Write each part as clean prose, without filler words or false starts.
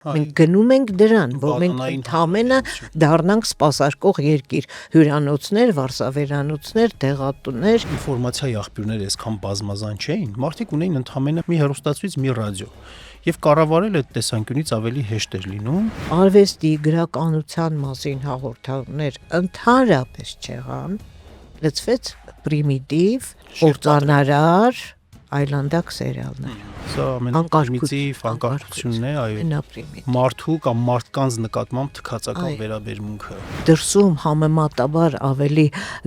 Մենք գնում ենք դրան, որ մենք ընդամենը դառնանք սպասարկող երկիր, հյուրանոցներ, վարսավերանոցներ, տեղատուներ, ինֆորմացիայի աղբյուրները այսքան բազմազան չէին, մարդիկ ունեին ընդամենը մի հեռուստացույց, մի ռադիո։ Եվ կառավարել այդ տեսանկյունից ավելի հեշտ էր լինում։ Արվեստի, գրականության մասին հաղորդումներ ընդհանրապես չեղան, լցվեց պրիմիտիվ, կործանարար, այլանդակ սերիալներ։ Սա ամենապրիմիտիվ անկարգությունն է, այո, մարդու կամ մարդկանց նկատմամբ թքածական վերաբերմունքը։ Դրսում համեմատաբար ավելի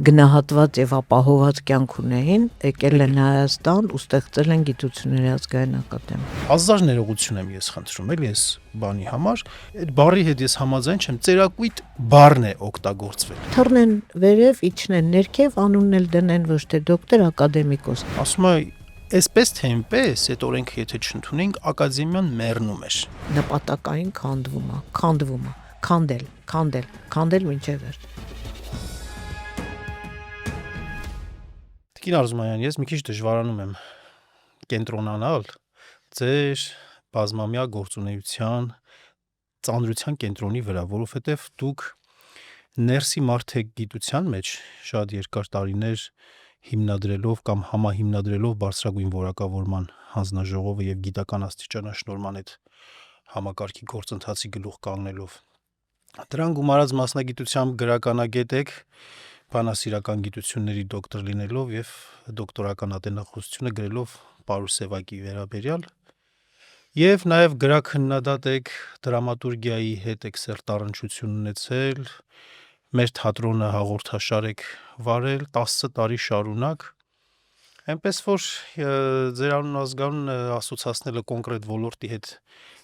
գնահատված եւ ապահոված կյանք ունեին, եկել են Հայաստան ու ստեղծել են Գիտությունների ազգային ակադեմիա։ Ազար ներողություն եմ ես խնդրում, էլի այս բանի համար, այդ բառի հետ ես համաձայն չեմ, ծերակույտ բառն է օգտագործվել։ Թռնեն վերև, իջնեն ներքև, անունն էլ դնեն ոչ թե դոկտոր, ակադեմիկոս։ Ասում եմ, այսպես թե այնպես, այդ օրենքը եթե չընդունենք, ակադեմիան մեռնում էր։ Նպատակային քանդվում է, քանդել մինչև վերջ։ Տիկին Արզումանյան, ես մի քիչ դժվարանում եմ կենտրոնանալ ձեր բազմամյա գործունեության ծանրության կենտրոնի վրա, որովհետև դուք ներսի մարդ եք գիտության մեջ շատ երկար տարիներ հիմնադրելով կամ համահիմնադրելով բարձրագույն որակավորման հանձնաժողովը եւ գիտական աստիճանաշնորհման այդ համակարգի գործընթացի գլուխ կանգնելով։ Դրան գումարած մասնագիտությամբ գրականագետ եք, բանասիրական գիտությունների դոկտոր լինելով եւ դոկտորական ատենախոսությունը գրելով Պարուսևակի վերաբերյալ եւ նաեւ գրաքննադատ եք, դրամատուրգիայի հետ եք սերտառնչություն ունեցել, մեր թատրոնը հաղորդաշար եք վարել 10 տարի շարունակ, այնպես որ ձեր անուն ազգանունը ասոցացնելը կոնկրետ ոլորտի հետ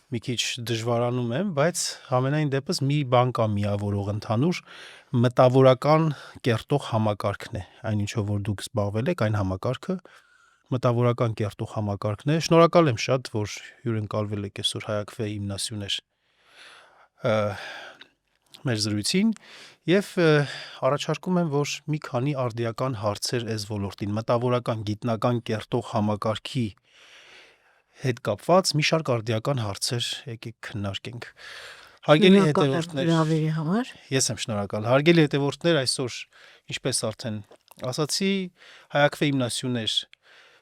մի քիչ դժվարանում եմ, բայց ամենայն դեպս մի բան կա միավորող ընդհանուր մտավորական կերտող համակարգն է, այնինչով որ դուք զբաղվել եք, այն համակարգը մտավորական կերտող համակարգն է։ Շնորհակալ եմ շատ, որ հյուրընկալվել եք այսօր Հայ-Ակվեի հիմնասյուներ մեր զրույցին եւ առաջարկում եմ, որ մի քանի արդիական հարցեր այս ոլորտին մտավորական գիտնական կերտող համակարգի հետ կապված մի շարք արդիական հարցեր եկեք քննարկենք։ Հարգելի հետևորդներ, ես եմ շնորհակալ։ Հարգելի հետևորդներ, այսօր ինչպես արդեն ասացի, Հայ-Ակվեի հիմնասյուներ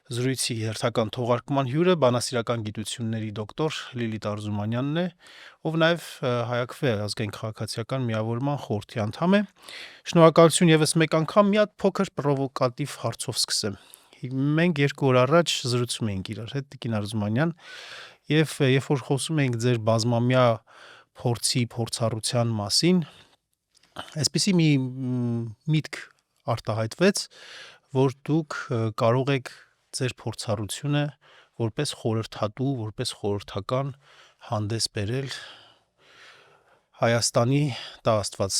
զրույցի հերթական թողարկման հյուրը բանասիրական գիտությունների դոկտոր Լիլիթ Արզումանյանն է, ով նաև Հայ-Ակվե ազգային քաղաքացիական միավորման խորհրդի անդամ է։ Շնորհակալություն եւս մեկ անգամ, մի հատ փոքր պրովոկատիվ հարցով սկսեմ։ Մենք 2 օր առաջ զրուցում էինք իրար հետ, Տիկին Արզումանյան, եւ երբ որ խոսում էինք ձեր բազմամյա փորձառության մասին, այսպիսի մի միտք արտահայտվեց, որ դուք կարող եք ձեր փորձառությունը որպես խորհրդատու, որպես խորհրդական հանդես բերել Հայաստանի, տա Աստված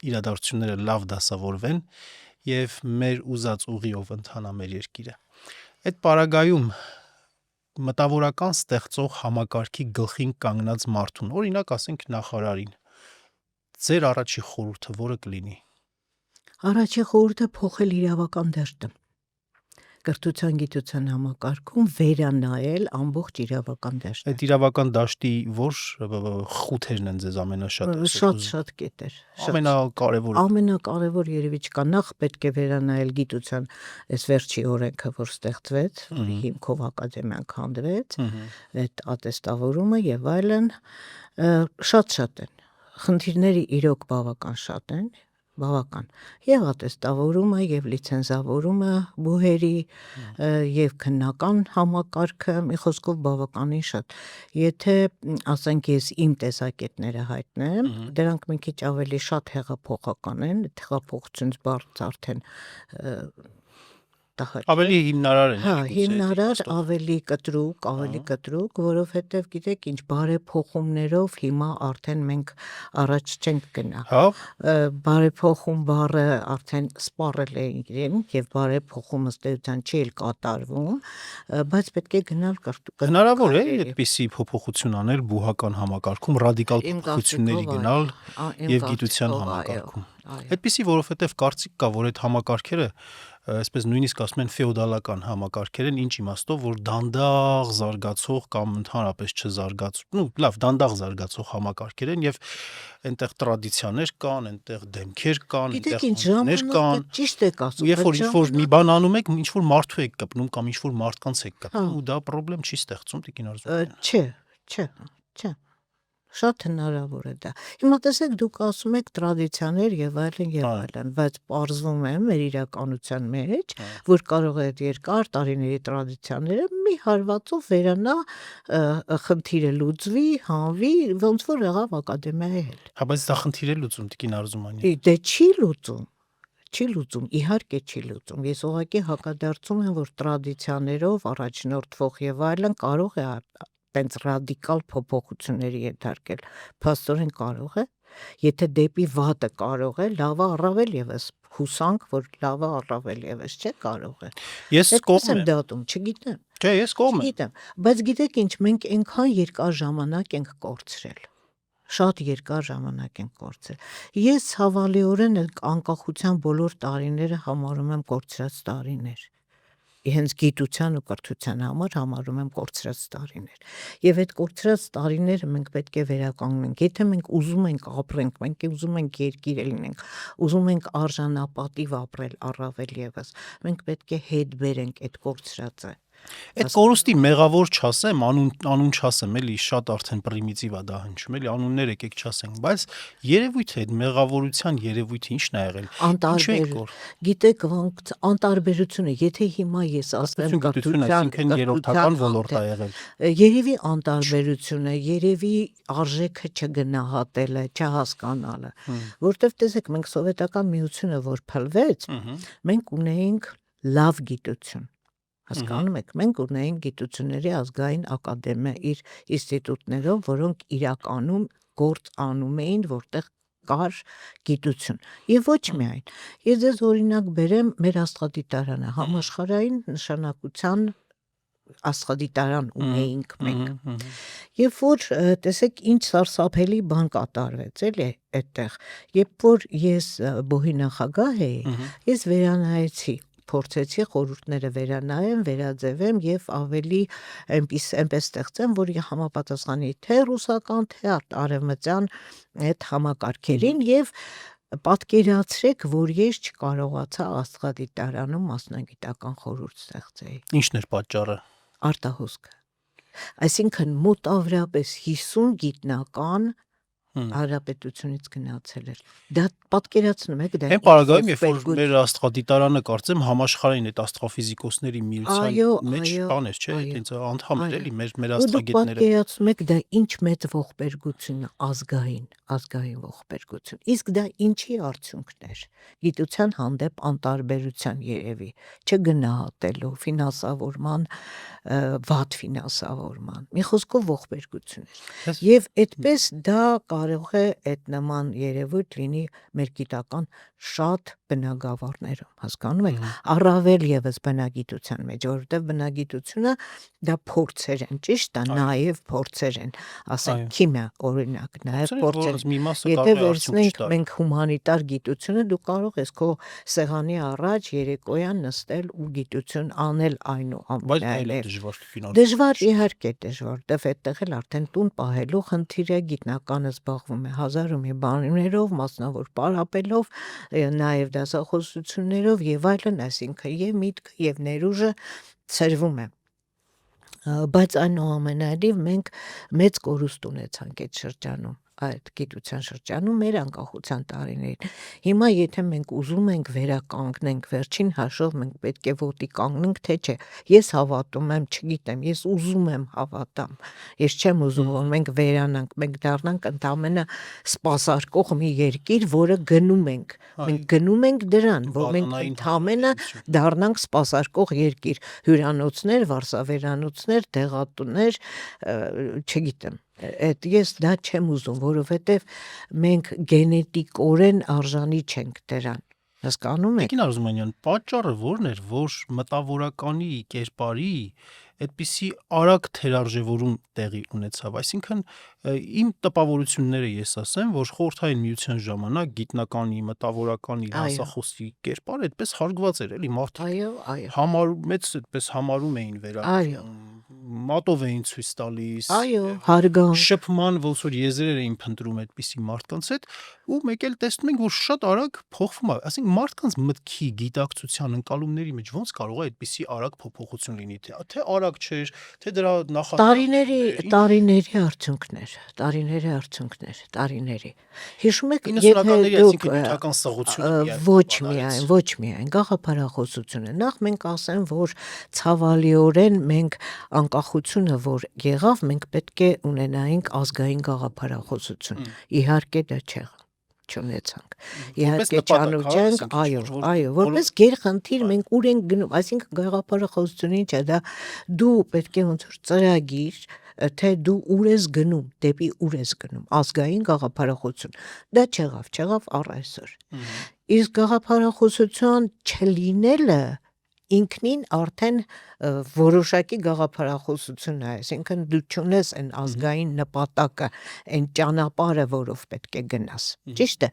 իրադարձությունները լավ դասավորվեն եւ մեր ուզած ուղիով ընթանա մեր երկիրը։ Այդ պարագայում մտավորական ստեղծող համակարգի գլխին կանգնած մարդուն, օրինակ ասենք նախարարին, ձեր առաջի խորհուրդը որը կլինի։ Առաջի խորհուրդը փոխել իրավական դաշտը։ Կրթության գիտության համակարգում վերանայել ամբողջ իրավական դաշտը։ Այդ իրավական դաշտի որ խութերն են ձեզ ամենաշատ շատ կետեր։ Ամենակարևոր երևի չկա, նախ պետք է վերանայել գիտության այս վերջի օրենքը, որ ստեղծվեց, որի հիմքով ակադեմիան քանդվեց, այդ ատեստավորումը եւ այլն, շատ են։ Խնդիրները իրոք բավական շատ են, եւ ատեստավորումը եւ լիցենզավորումը բուհերի եւ քննական համակարգը, մի խոսքով բավականին շատ։ Եթե ասենք ես իմ տեսակետները հայտնեմ, դրանք մի քիչ ավելի շատ հեղափոխական են, հեղափոխությունից բառը արդեն ավելի հիմնարար են։ Հիմնարար, ավելի կտրուկ, որովհետև գիտեք ինչ, բարեփոխումներով հիմա արդեն մենք առաջ չենք գնա։ Բարեփոխում բառը արդեն սպառել է եւ բարեփոխումը ստեյության չի էլ կատարվում, բայց պետք է գնալ կրտուկ։ Հնարավոր է այդպիսի փոփոխություն անել բուհական համակարգում, ռադիկալ փոփոխությունների գնալ եւ գիտության համակարգում։ Այդպիսի, որովհետև կարծիք կա, որ այդ համակարգերը այսպես նույնիսկ ասում են ֆեոդալական համակարգեր են, ինչ իմաստով, որ դանդաղ զարգացող կամ ընդհանրապես չզարգացող, լավ, դանդաղ զարգացող համակարգեր են եւ այնտեղ տրադիցիաներ կան, այնտեղ դեմքեր կան, Գիտեք այնտեղ ինչ խնդիրներ կան։ ժամանակը ճիշտ եք ասում, Երբ որ ինչ-որ մի բան անում եք, ինչ-որ մարդու եք կպնում կամ ինչ-որ մարդկանց եք կպնում, ու դա խնդրեմ չի ստեղծում Տիկին Արզումանյան։ Չէ, շատ հնարավոր է դա։ Հիմա տեսեք, դուք ասում եք տրադիցիաներ եւ այլն, բայց պարզվում է մեր իրականության մեջ, որ կարող է այդ երկար տարիների տրադիցիաները մի հարվածով վերանա, խնդիրը լուծվի, հանվի, ոնց որ եղավ ակադեմիայի հետ։ Հա, բայց դա խնդիր է լուծում Տիկին Արզումանյան։ Դե չի լուծում, իհարկե չի լուծում։ Ես ուղղակի հակադարձում եմ, որ տրադիցիաներով առաջնորդվող եւ այլն կարող է տենց ռադիկալ փոփոխությունների ենթարկել։ Փաստորեն կարող է, եթե դեպի վատը կարող է, լավը առավել եւս հուսանք, որ լավը առավել եւս չէ կարող է։ Ես կողմ եմ դատում, չգիտեմ։ Չէ, ես կողմ եմ։ Չգիտեմ, բայց գիտեք ինչ, մենք այնքան երկար ժամանակ ենք կորցրել։ Շատ երկար ժամանակ ենք կորցրել։ Ես հավալիորեն անկախության բոլոր տարիները համարում եմ կորցրած տարիներ։ Հենց գիտության ու կրթության համար համարում եմ կորցրած տարիներ։ Եվ այդ կորցրած տարիները մենք պետք է վերականգնենք։ Եթե մենք ուզում ենք ապրենք, մենք ուզում ենք երկիր լինենք, ուզում ենք արժանապատիվ ապրել առավել եւս, մենք պետք է հետ բերենք այդ կորցրածը։ Այդ կորուստի մեղավոր չասեմ, անուն չասեմ, էլի շատ արդեն պրիմիտիվ է դա հնչում, էլի անուններ եկեք չասենք, բայց երևույթը այդ մեղավորության երևույթը ի՞նչն է եղել։ Անտարբեր։ Գիտեք, ոնց անտարբերությունը, եթե հիմա ես ասեմ կրթության, այսինքն երրորդական ոլորտ է եղել։ Երևի անտարբերությունը, երևի արժեքը չգնահատելը, չհասկանալը, որտեվ տեսեք, մենք սովետական միությունը որ փլվեց, մենք ունեինք լավ գիտություն։ Հասկանում եք, մենք ունեինք գիտությունների ազգային ակադեմիա իր ինստիտուտներով, որոնք իրականում գործ անում էին, որտեղ կար գիտություն։ Եվ ոչ միայն։ Ես ձեզ օրինակ բերեմ մեր աստղադիտարանը, համաշխարհային նշանակության աստղադիտարան ունեինք մենք։ Երբ որ տեսեք ինչ սարսափելի բան կատարվեց, էլի այդտեղ։ Երբ որ ես բոհի նախագահ էի, ես վերանայեցի, փորձեցի խորհուրդները վերանայեմ, վերաձևեմ եւ ավելի այնպես ստեղծեմ, որ համապատասխանի թե ռուսական, թե արևմտյան այդ համակարգերին եւ պատկերացրեք, որ ես չկարողացա աստղադիտարանում մասնագիտական խորհուրդ ստեղծեի։ Ինչն էր պատճառը։ Արտահոսքը։ Այսինքն մոտավորապես 50 գիտնական Հանրապետությունից գնացել էր։ Դա պատկերացնում եք, դա Այն պարագայում, երբ որ մեր աստղադիտարանը կարծեմ համաշխարհային այդ աստղաֆիզիկոսների միության մեջ բան էր, չէ՞, այնց անդամ էր էլի մեր աստղագետները։ Պատկերացնում եք, դա ինչ մեծ ողբերգություն է, ազգային ողբերգություն։ Իսկ դա ինչի արդյունքն էր։ Գիտության հանդեպ անտարբերության երևի, չգնահատելու, ֆինանսավորման, վատ ֆինանսավորման։ Մի խոսքով ողբերգություն էր։ Եվ այդպես դա կարող է այդ նման երևույթ լինի մեր գիտական շատ բնագավառներում, հասկանում եք, առավել եւս բնագիտության մեջ, որովհետեւ բնագիտությունը դա փորձեր են, ճիշտ է, նաեւ փորձեր են, ասենք քիմիա օրինակ, նաեւ փորձեր։ Եթե վերցնենք մենք հումանիտար գիտությունը, դու կարող ես քո սեղանի առաջ երեկոյան նստել ու գիտություն անել այնուամենայնիվ։ Դժվար, իհարկե դժվար, դեռ այդտեղ էլ արդեն տուն պահելու խնդիր է, գիտնականը զբաղվում է հազար ու մի բաներով, մասնավոր պարապելով, նաև դասախոսություններով եւ այլն, այսինքն եւ միտքը եւ ներուժը ծրվում է։ Բայց այնուամենայնիվ մենք մեծ կորուստ ունեցանք այդ շրջանում, այդ գիտության շրջանում մեր անկախության տարիներին։ Հիմա եթե մենք ուզում ենք վերականգնենք, վերջին հաշվով մենք պետք է ոտի կանգնենք, թե չէ։ Ես հավատում եմ, չգիտեմ, ես ուզում եմ հավատամ։ Ես չեմ ուզում, որ մենք վերանանք, մենք դառնանք ընդամենը սպասարկող մի երկիր, որը գնում ենք։ Մենք գնում ենք դրան, որ մենք ընդամենը դառնանք սպասարկող երկիր, հյուրանոցներ, վարսավերանոցներ, դեղատուներ, չգիտեմ։ Այդ ես դա չեմ ուզում, որովհետև մենք գենետիկորեն արժանի չենք դրան։ Հասկանում եք։ Տիկին Արզումանյան, պատճառը ո՞րն էր, որ մտավորականի կերպարի այդպիսի արագ թերարժևորում տեղի ունեցավ, այսինքն իմ տպավորությունները ես ասեմ, որ Խորհրդային Միության ժամանակ գիտնականի, մտավորականի, դասախոսի կերպարը այդպես հարգված էր, էլի մարդիկ մեծ այդպես համարում էին վերականգնում, մատով էին ցույց տալիս, շփման ոնց որ եզրեր էին փնտրում այդպիսի մարդկանց հետ, ու մեկ էլ տեսնում ենք, որ շատ արագ փոխվում է, այսինքն մարդկանց մտքի, գիտակցության, ընկալումների մեջ ոնց կարող է այդպիսի արագ փոփոխություն լինի, թե արագ չէր, թե դրա տարիների արդյունքներ, հիշում եք, եթե դուք ոչ միայն գաղափարախոսությունը, նախ մենք ասեմ, որ ցավալիորեն մենք անկախությունը, որ եղավ, մենք պետք է ունենայինք ազգային գաղափարախոսություն, իհարկե դա չունեցանք, իհարկե չանուջենք, այո, որպես գերխնդիր մենք ուր ենք գնում, այսինքն գաղափարախոսությունը ինչ է, դա դու պետք է ոնց որ ծրագիր, թե դու ուր ես գնում, դեպի ուր ես գնում, ազգային գաղափարախոսություն, դա չեղավ առ այսօր, իսկ գաղափարախոսություն չլինելը ինքնին արդեն որոշակի գաղափարախոսություն է, այսինքն դու չունես այն ազգային նպատակը, այն ճանապարհը, որով պետք է գնաս, ճիշտ է,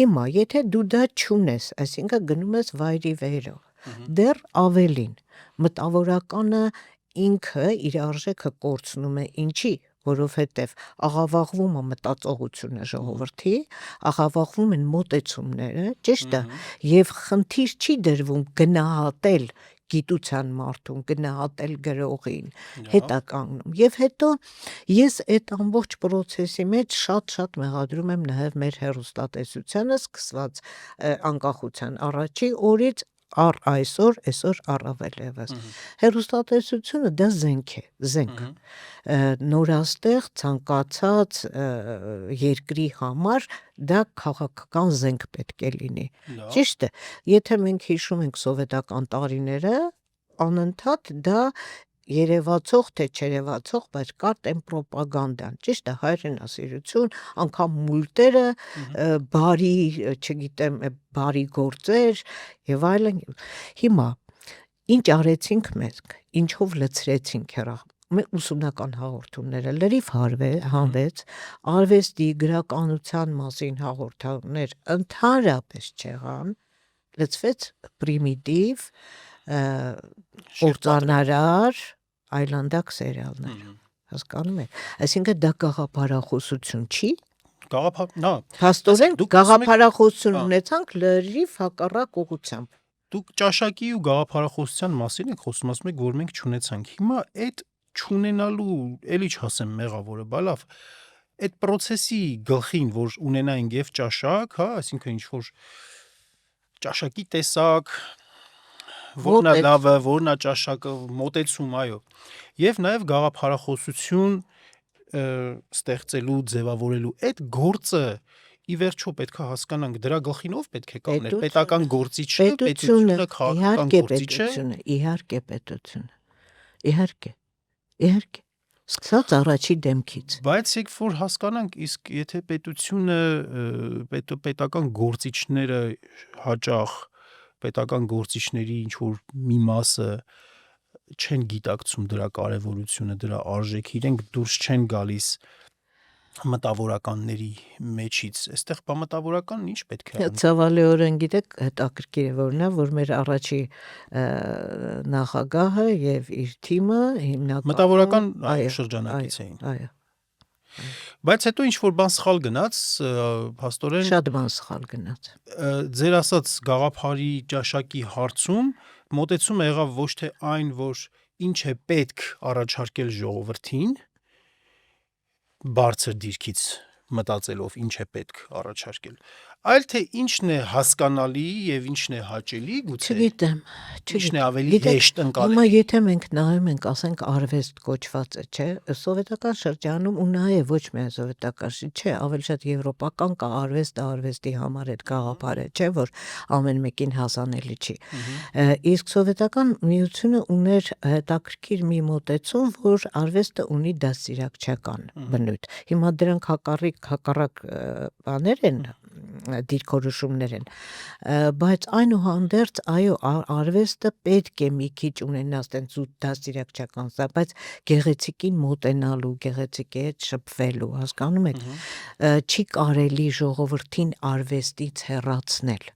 հիմա եթե դու դա չունես, այսինքն գնում ես վայրի վերով, դեռ ավելին, մտավորականը ինքը իր արժեքը կորցնում է, ինչի, որովհետև աղավաղվում է մտածողությունը ժողովրդի, աղավաղվում են մոտեցումները, ճիշտ է, եւ խնդիր չի դրվում գնահատել գիտության մարդուն, գնահատել գրողին, հետ է կանգնում, եւ հետո ես այդ ամբողջ process-ի մեջ շատ մեղադրում եմ նաեւ մեր հեռուստատեսությանը, սկսված անկախության առաջի օրից առ այսօր առավել եւս, հեռուստատեսությունը դա զենք, նորաստեղ ցանկացած երկրի համար դա քաղաքական զենք պետք է լինի, ճիշտ է, եթե մենք հիշում ենք սովետական տարիները, անընդհատ դա երևացող թե չերևացող, բայց կար այն պրոպագանդան, ճիշտ է, հայրենասիրություն, անգամ մուլտերը, բարի գործեր եւ այլն, հիմա ինչ արեցինք մենք, ինչով լցրեցինք մեր ուսումնական հաղորդումները, լրիվ հանվեց, արվեստի, գրականության մասին հաղորդումներ ընդհանրապես չեղան, լցվեց պրիմիտիվ, կործանարար, այլանդակ սերիալներ, հասկանում եք, այսինքն դա գաղափարախոսություն չի, հաստորեն գաղափարախոսություն ունեցանք լրիվ հակառակ ուղղությամբ, դուք ճաշակի ու գաղափարախոսության մասին եք խոսում, ասում եք, որ մենք չունեցանք, հիմա այդ չունենալու, էլի չասեմ մեղավորը, բա լավ, այդ process-ի գլխին, որ ունենայինք եւ ճաշակ, հա, այսինքն ինչ որ ճաշակի տեսակ, որն է լավը, որն է ճաշակը, մոտեցում, այո, եւ նաեւ գաղափարախոսություն ստեղծելու, ձևավորելու, այդ գործը ի վերջո պետք է հասկանանք, դրա գլխին ով պետք է կանգներ, պետական գործիչը, պետությունը, քաղաքական գործիչը, իհարկե պետությունը, սկսած առաջի դեմքից, բայց եք որ հասկանանք, իսկ եթե պետությունը, պետական գործիչները հաճախ պետական գործիչների ինչ որ մի մասը չեն գիտակցում դրա կարևորությունը, դրա արժեքը, իրենք դուրս չեն գալիս մտավորականների մեջից, այստեղ մտավորականն ինչ պետք է անի։ Ցավալիորեն գիտեք, հետաքրքիր է որն է, որ մեր առաջի նախագահը եւ իր թիմը հիմնական մտավորական շրջանակից էին։ Այո։ Բայց հետո ինչ որ բան սխալ գնաց, փաստորեն շատ բան սխալ գնաց։ Ձեր ասած գաղափարի ճաշակի հարցում մոտեցումը եղավ ոչ թե այն, որ ինչ է պետք առաջարկել ժողովրդին, բարձր դիրքից մտածելով ինչ է պետք առաջարկել, այլ թե ինչն է հասկանալի եւ ինչն է հաճելի, գուցե։ Չգիտեմ։ Ինչն է ավելի հեշտ ընկալելի։ Հիմա եթե մենք նայում ենք, ասենք արվեստ կոչվածը, չէ, սովետական շրջանում ու նաեւ ոչ միայն սովետական, չէ, ավելի շատ եվրոպական կա արվեստը, արվեստի համար այդ գաղափարը, չէ, որ ամեն մեկին հասանելի չի։ Իսկ սովետական միությունը ուներ հետաքրքիր մի մոտեցում, որ արվեստը ունի դաստիարակչական բնույթ։ Հիմա դրանք հակառակ բաներ են, դիրքորոշումներ են, բայց այնուհանդերձ այո արվեստը պետք է մի քիչ ունենաս տենց ու դաստիարակչական, բայց գեղեցիկին մոտենալու, գեղեցիկի հետ շփվելու, հասկանում եք, չի կարելի ժողովրդին արվեստից հեռացնել։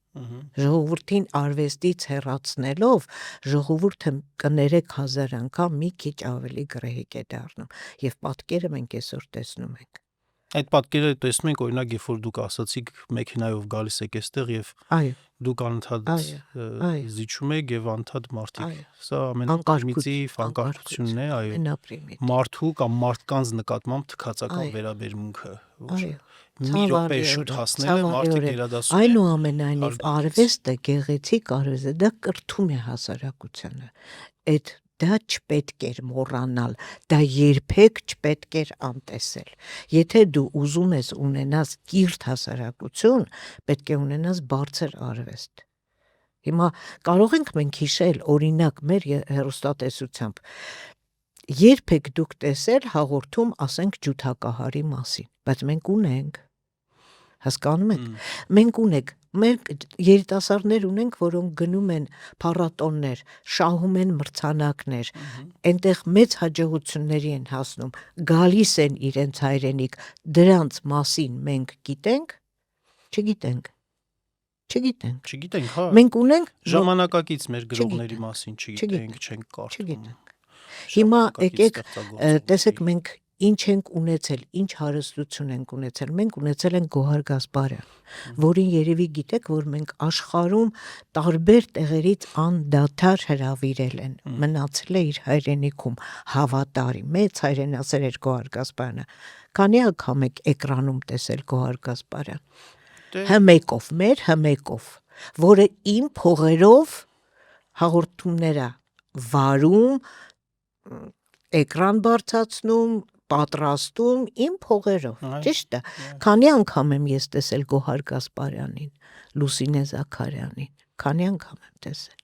Ժողովրդին արվեստից հեռացնելով ժողովուրդը կներեք 1000 անգամ մի քիչ ավելի գրեհիկ է դառնում եւ պատկերը մենք այսօր տեսնում ենք։ Այդ պատկերը տեսնում ենք օրինակ երբ որ դուք ասացիք մեքենայով գալիս եք այստեղ եւ դուք անընդհատ զիջում եք եւ անընդհատ մարդիկ, սա ամենապրիմիտիվ անկարգությունն է, այո, մարդու կամ մարդկանց նկատմամբ թքածական վերաբերմունքը, մի րոպե շուտ հասնելը մարդիկ երադասում են։ Այնուամենայնիվ արվեստը, գեղեցիկ արվեստը դա կրթում է հասարակությանը, այդ դա չպետք էր մոռանալ, դա երբեք չպետք էր անտեսել։ Եթե դու ուզում ես ունենաս կիրթ հասարակություն, պետք է ունենաս բարձր արվեստ։ Հիմա կարող ենք մենք հիշել, օրինակ մեր հեռուստատեսությամբ, երբեք դուք տեսել հաղորդում, ասենք ջութակահարի մասին, բայց մենք ունենք, հասկանում եք, մենք ունենք, մենք երիտասարդներ ունենք, որոնք գնում են փառատոններ, շահում են մրցանակներ, այնտեղ մեծ հաջողությունների են հասնում, գալիս են իրենց հայրենիք, դրանց մասին մենք գիտենք, չգիտենք, հա։ Մենք ունենք ժամանակակից մեր գրողների մասին չգիտենք, չենք կարդում։ Հիմա եկեք տեսեք մենք ինչ ենք ունեցել, ինչ հարստություն ենք ունեցել, մենք ունեցել ենք Գոհար Գասպարյան, որին երևի գիտեք, որ մենք աշխարհում տարբեր տեղերից անդադար հրավիրել են, մնացել է իր հայրենիքում, հավատարի, մեծ հայրենասեր էր Գոհար Գասպարյանը, քանի անգամ եք էկրանում տեսել Գոհար Գասպարյան, հմեկով, մեր հմեկով, որը իմ փողերով հաղորդումները վարում, էկրան բարձրացնում, պատրաստում իմ փողերով, ճիշտ է, քանի անգամ եմ ես տեսել Գոհար Գասպարյանին, Լուսինե Զաքարյանին, քանի անգամ եմ տեսել,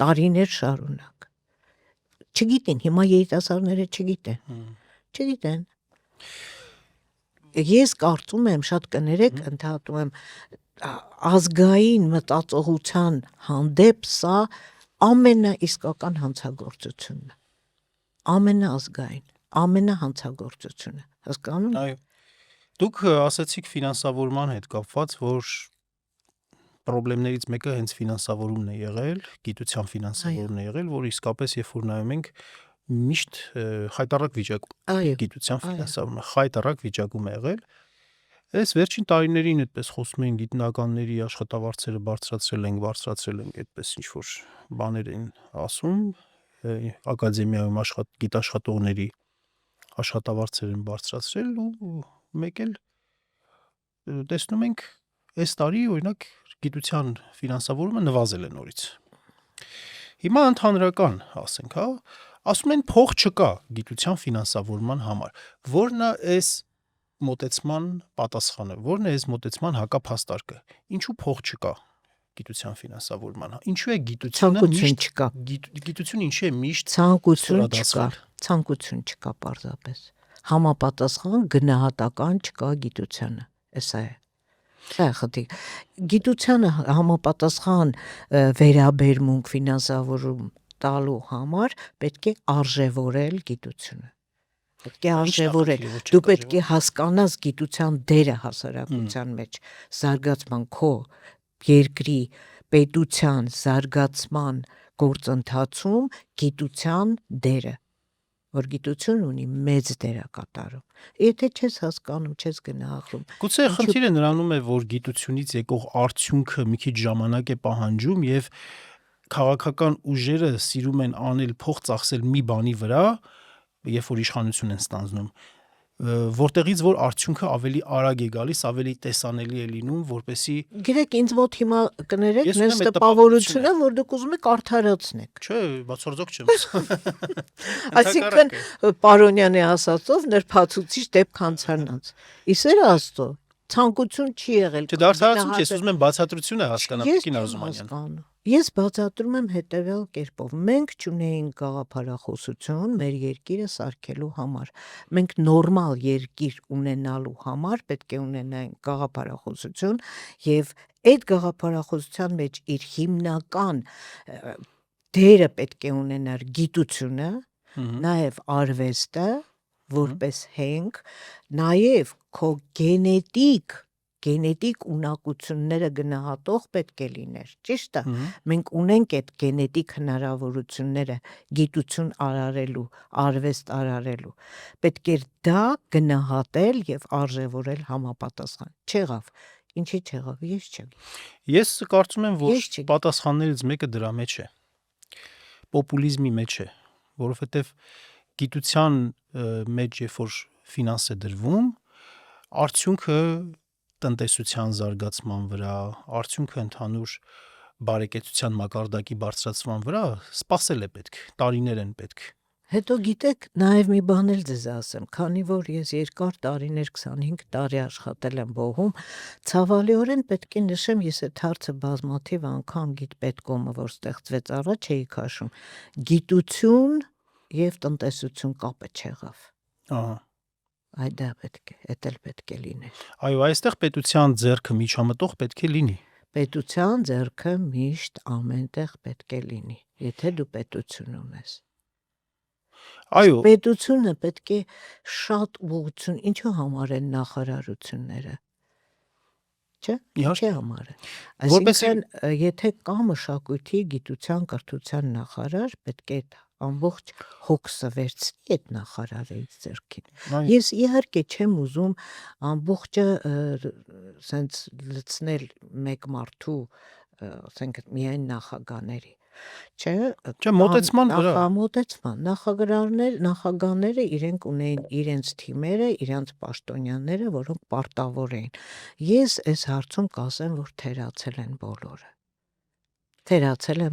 տարիներ շարունակ, չգիտեն, հիմա երիտասարդները չգիտեն, ես կարծում եմ, շատ կներեք, ընդհատում եմ, ազգային մտածողության հանդեպ սա ամենաիսկական հանցագործությունն է, ամենաազգային, ամենահանցագործությունը, հասկանում? Այո, դուք ասացիք ֆինանսավորման հետ կապված, որ պրոբլեմներից մեկը հենց ֆինանսավորումն է եղել, գիտության ֆինանսավորումն է եղել, որ իսկապես երբ որ նայում ենք միշտ խայտառակ վիճակում գիտության ֆինանսավորումը, խայտառակ վիճակում է եղել, այս վերջին տարիներին այդպես խոսում են գիտնականների աշխատավարձերը բարձրացրել ենք, այդպես ինչ-որ բաներ են ասում, ակադեմիայում գիտաշխատողների աշխատավարձեր են բարձրացրել ու մեկ էլ տեսնում ենք այս տարի օրինակ գիտության ֆինանսավորումը նվազել է նորից։ Հիմա ընդհանրական ասենք, հա, ասում են փող չկա գիտության ֆինանսավորման համար։ Որն է այս մոտեցման պատասխանը, որն է այս մոտեցման հակափաստարկը։ Ինչու փող չկա գիտության ֆինանսավորման։ Ինչու է գիտությունը միշտ չկա։ Գիտությունը ինչու է միշտ ցանկություն չկա պարզապես։ Համապատասխան գնահատական չկա գիտությանը։ Էսա է։ Սա է խնդիրը։ Գիտությանը համապատասխան վերաբերմունք ֆինանսավորում տալու համար պետք է արժևորել գիտությունը։ Պետք է արժևորել։ Դու պետք է հասկանաս գիտության դերը հասարակության մեջ, զարգացման քո երկրի պետության զարգացման գործընթացում գիտության դերը, որ գիտություն ունի մեծ դերակատարում։ Եթե չես հասկանում, չես գնահատում։ Գուցե խնդիրը նրանում է, որ գիտությունից եկող արդյունքը մի քիչ ժամանակ է պահանջում եւ քաղաքական ուժերը սիրում են անել փող ծախսել մի բանի վրա, երբ որ իշխանություն են ստանձնում, որտեղից որ արդյունքը ավելի արագ է գալիս, ավելի տեսանելի է լինում, որպեսզի Գիտեք, ինձ մոտ հիմա կներեք նենց տպավորությունը, որ դուք ուզում եք արդարացնեք։ Չէ, բացարձակ չեմ։ Այսինքն Պարոնյանի ասածով նրբացուցիչ դեպք հանցանած։ Իսեր Աստծո, ցանկություն չի եղել։ Չէ, դա արդարացում չի, ես ուզում եմ բացատրությունը հասկանալ, Տիկին Արզումանյան։ Ես բացատրում եմ հետևյալ կերպով. մենք չունեինք գաղափարախոսություն մեր երկիրը սարքելու համար։ Մենք նորմալ երկիր ունենալու համար պետք է ունենայինք գաղափարախոսություն եւ այդ գաղափարախոսության մեջ իր հիմնական դերը պետք է ունենար գիտությունը, նաեւ արվեստը, որպես հենք, նաեւ քո գենետիկ ունակությունները գնահատող պետք է լիներ, ճիշտ է։ Մենք ունենք այդ գենետիկ հնարավորությունները գիտություն արարելու, արվեստ արարելու։ Պետք է դա գնահատել եւ արժևորել համապատասխան։ Չեղավ։ Ինչի չեղավ, ես չեմ։ Ես կարծում եմ, որ պատասխաններից մեկը դրա մեջ է։ Պոպուլիզմի մեջ է, որովհետեւ գիտության մեջ երբ որ ֆինանս է դրվում, արդյունքը տնտեսության զարգացման վրա, արդյունքը ընդհանուր բարեկեցության մակարդակի բարձրացման վրա սպասել է պետք, տարիներ են պետք։ Հետո գիտեք, նաև մի բան էլ ձեզ ասեմ, քանի որ ես երկար տարիներ 25 տարի աշխատել եմ բողում, ցավալիորեն պետք է նշեմ, ես այդ հարցը բազմաթիվ անգամ գիտպետկոմը, որ ստեղծվեց առաջ էի քաշում, գիտություն եւ տնտեսություն կապը չեղավ։ Ահա։ Այդ դա պետք է, էդ էլ պետք է լիներ։ Այո, այստեղ պետության ձեռքը միջամտող պետք է լինի։ Պետության ձեռքը միշտ ամենտեղ պետք է լինի, եթե դու պետություն ունես։ Այո, պետությունը պետք է շատ ուղղություն, ինչու համար են նախարարությունները։ Չէ՞, ինչի համար է։ Այսինքն, եթե կա մշակույթի, գիտության, կրթության նախարար, պետք է ամբողջ հոգսը վերցնի այդ նախարարից ձեռքին։ Ես իհարկե չեմ ուզում ամբողջը սենց լցնել մեկ մարդու, ասենք միայն նախագաների, չէ՞։ Չէ, մոտեցման վրա։ Նախագահները իրենք ունեին իրենց թիմերը, իրենց պաշտոնյաները, որոնք պարտավոր էին։ Ես այս հարցում կասեմ, որ թերացել են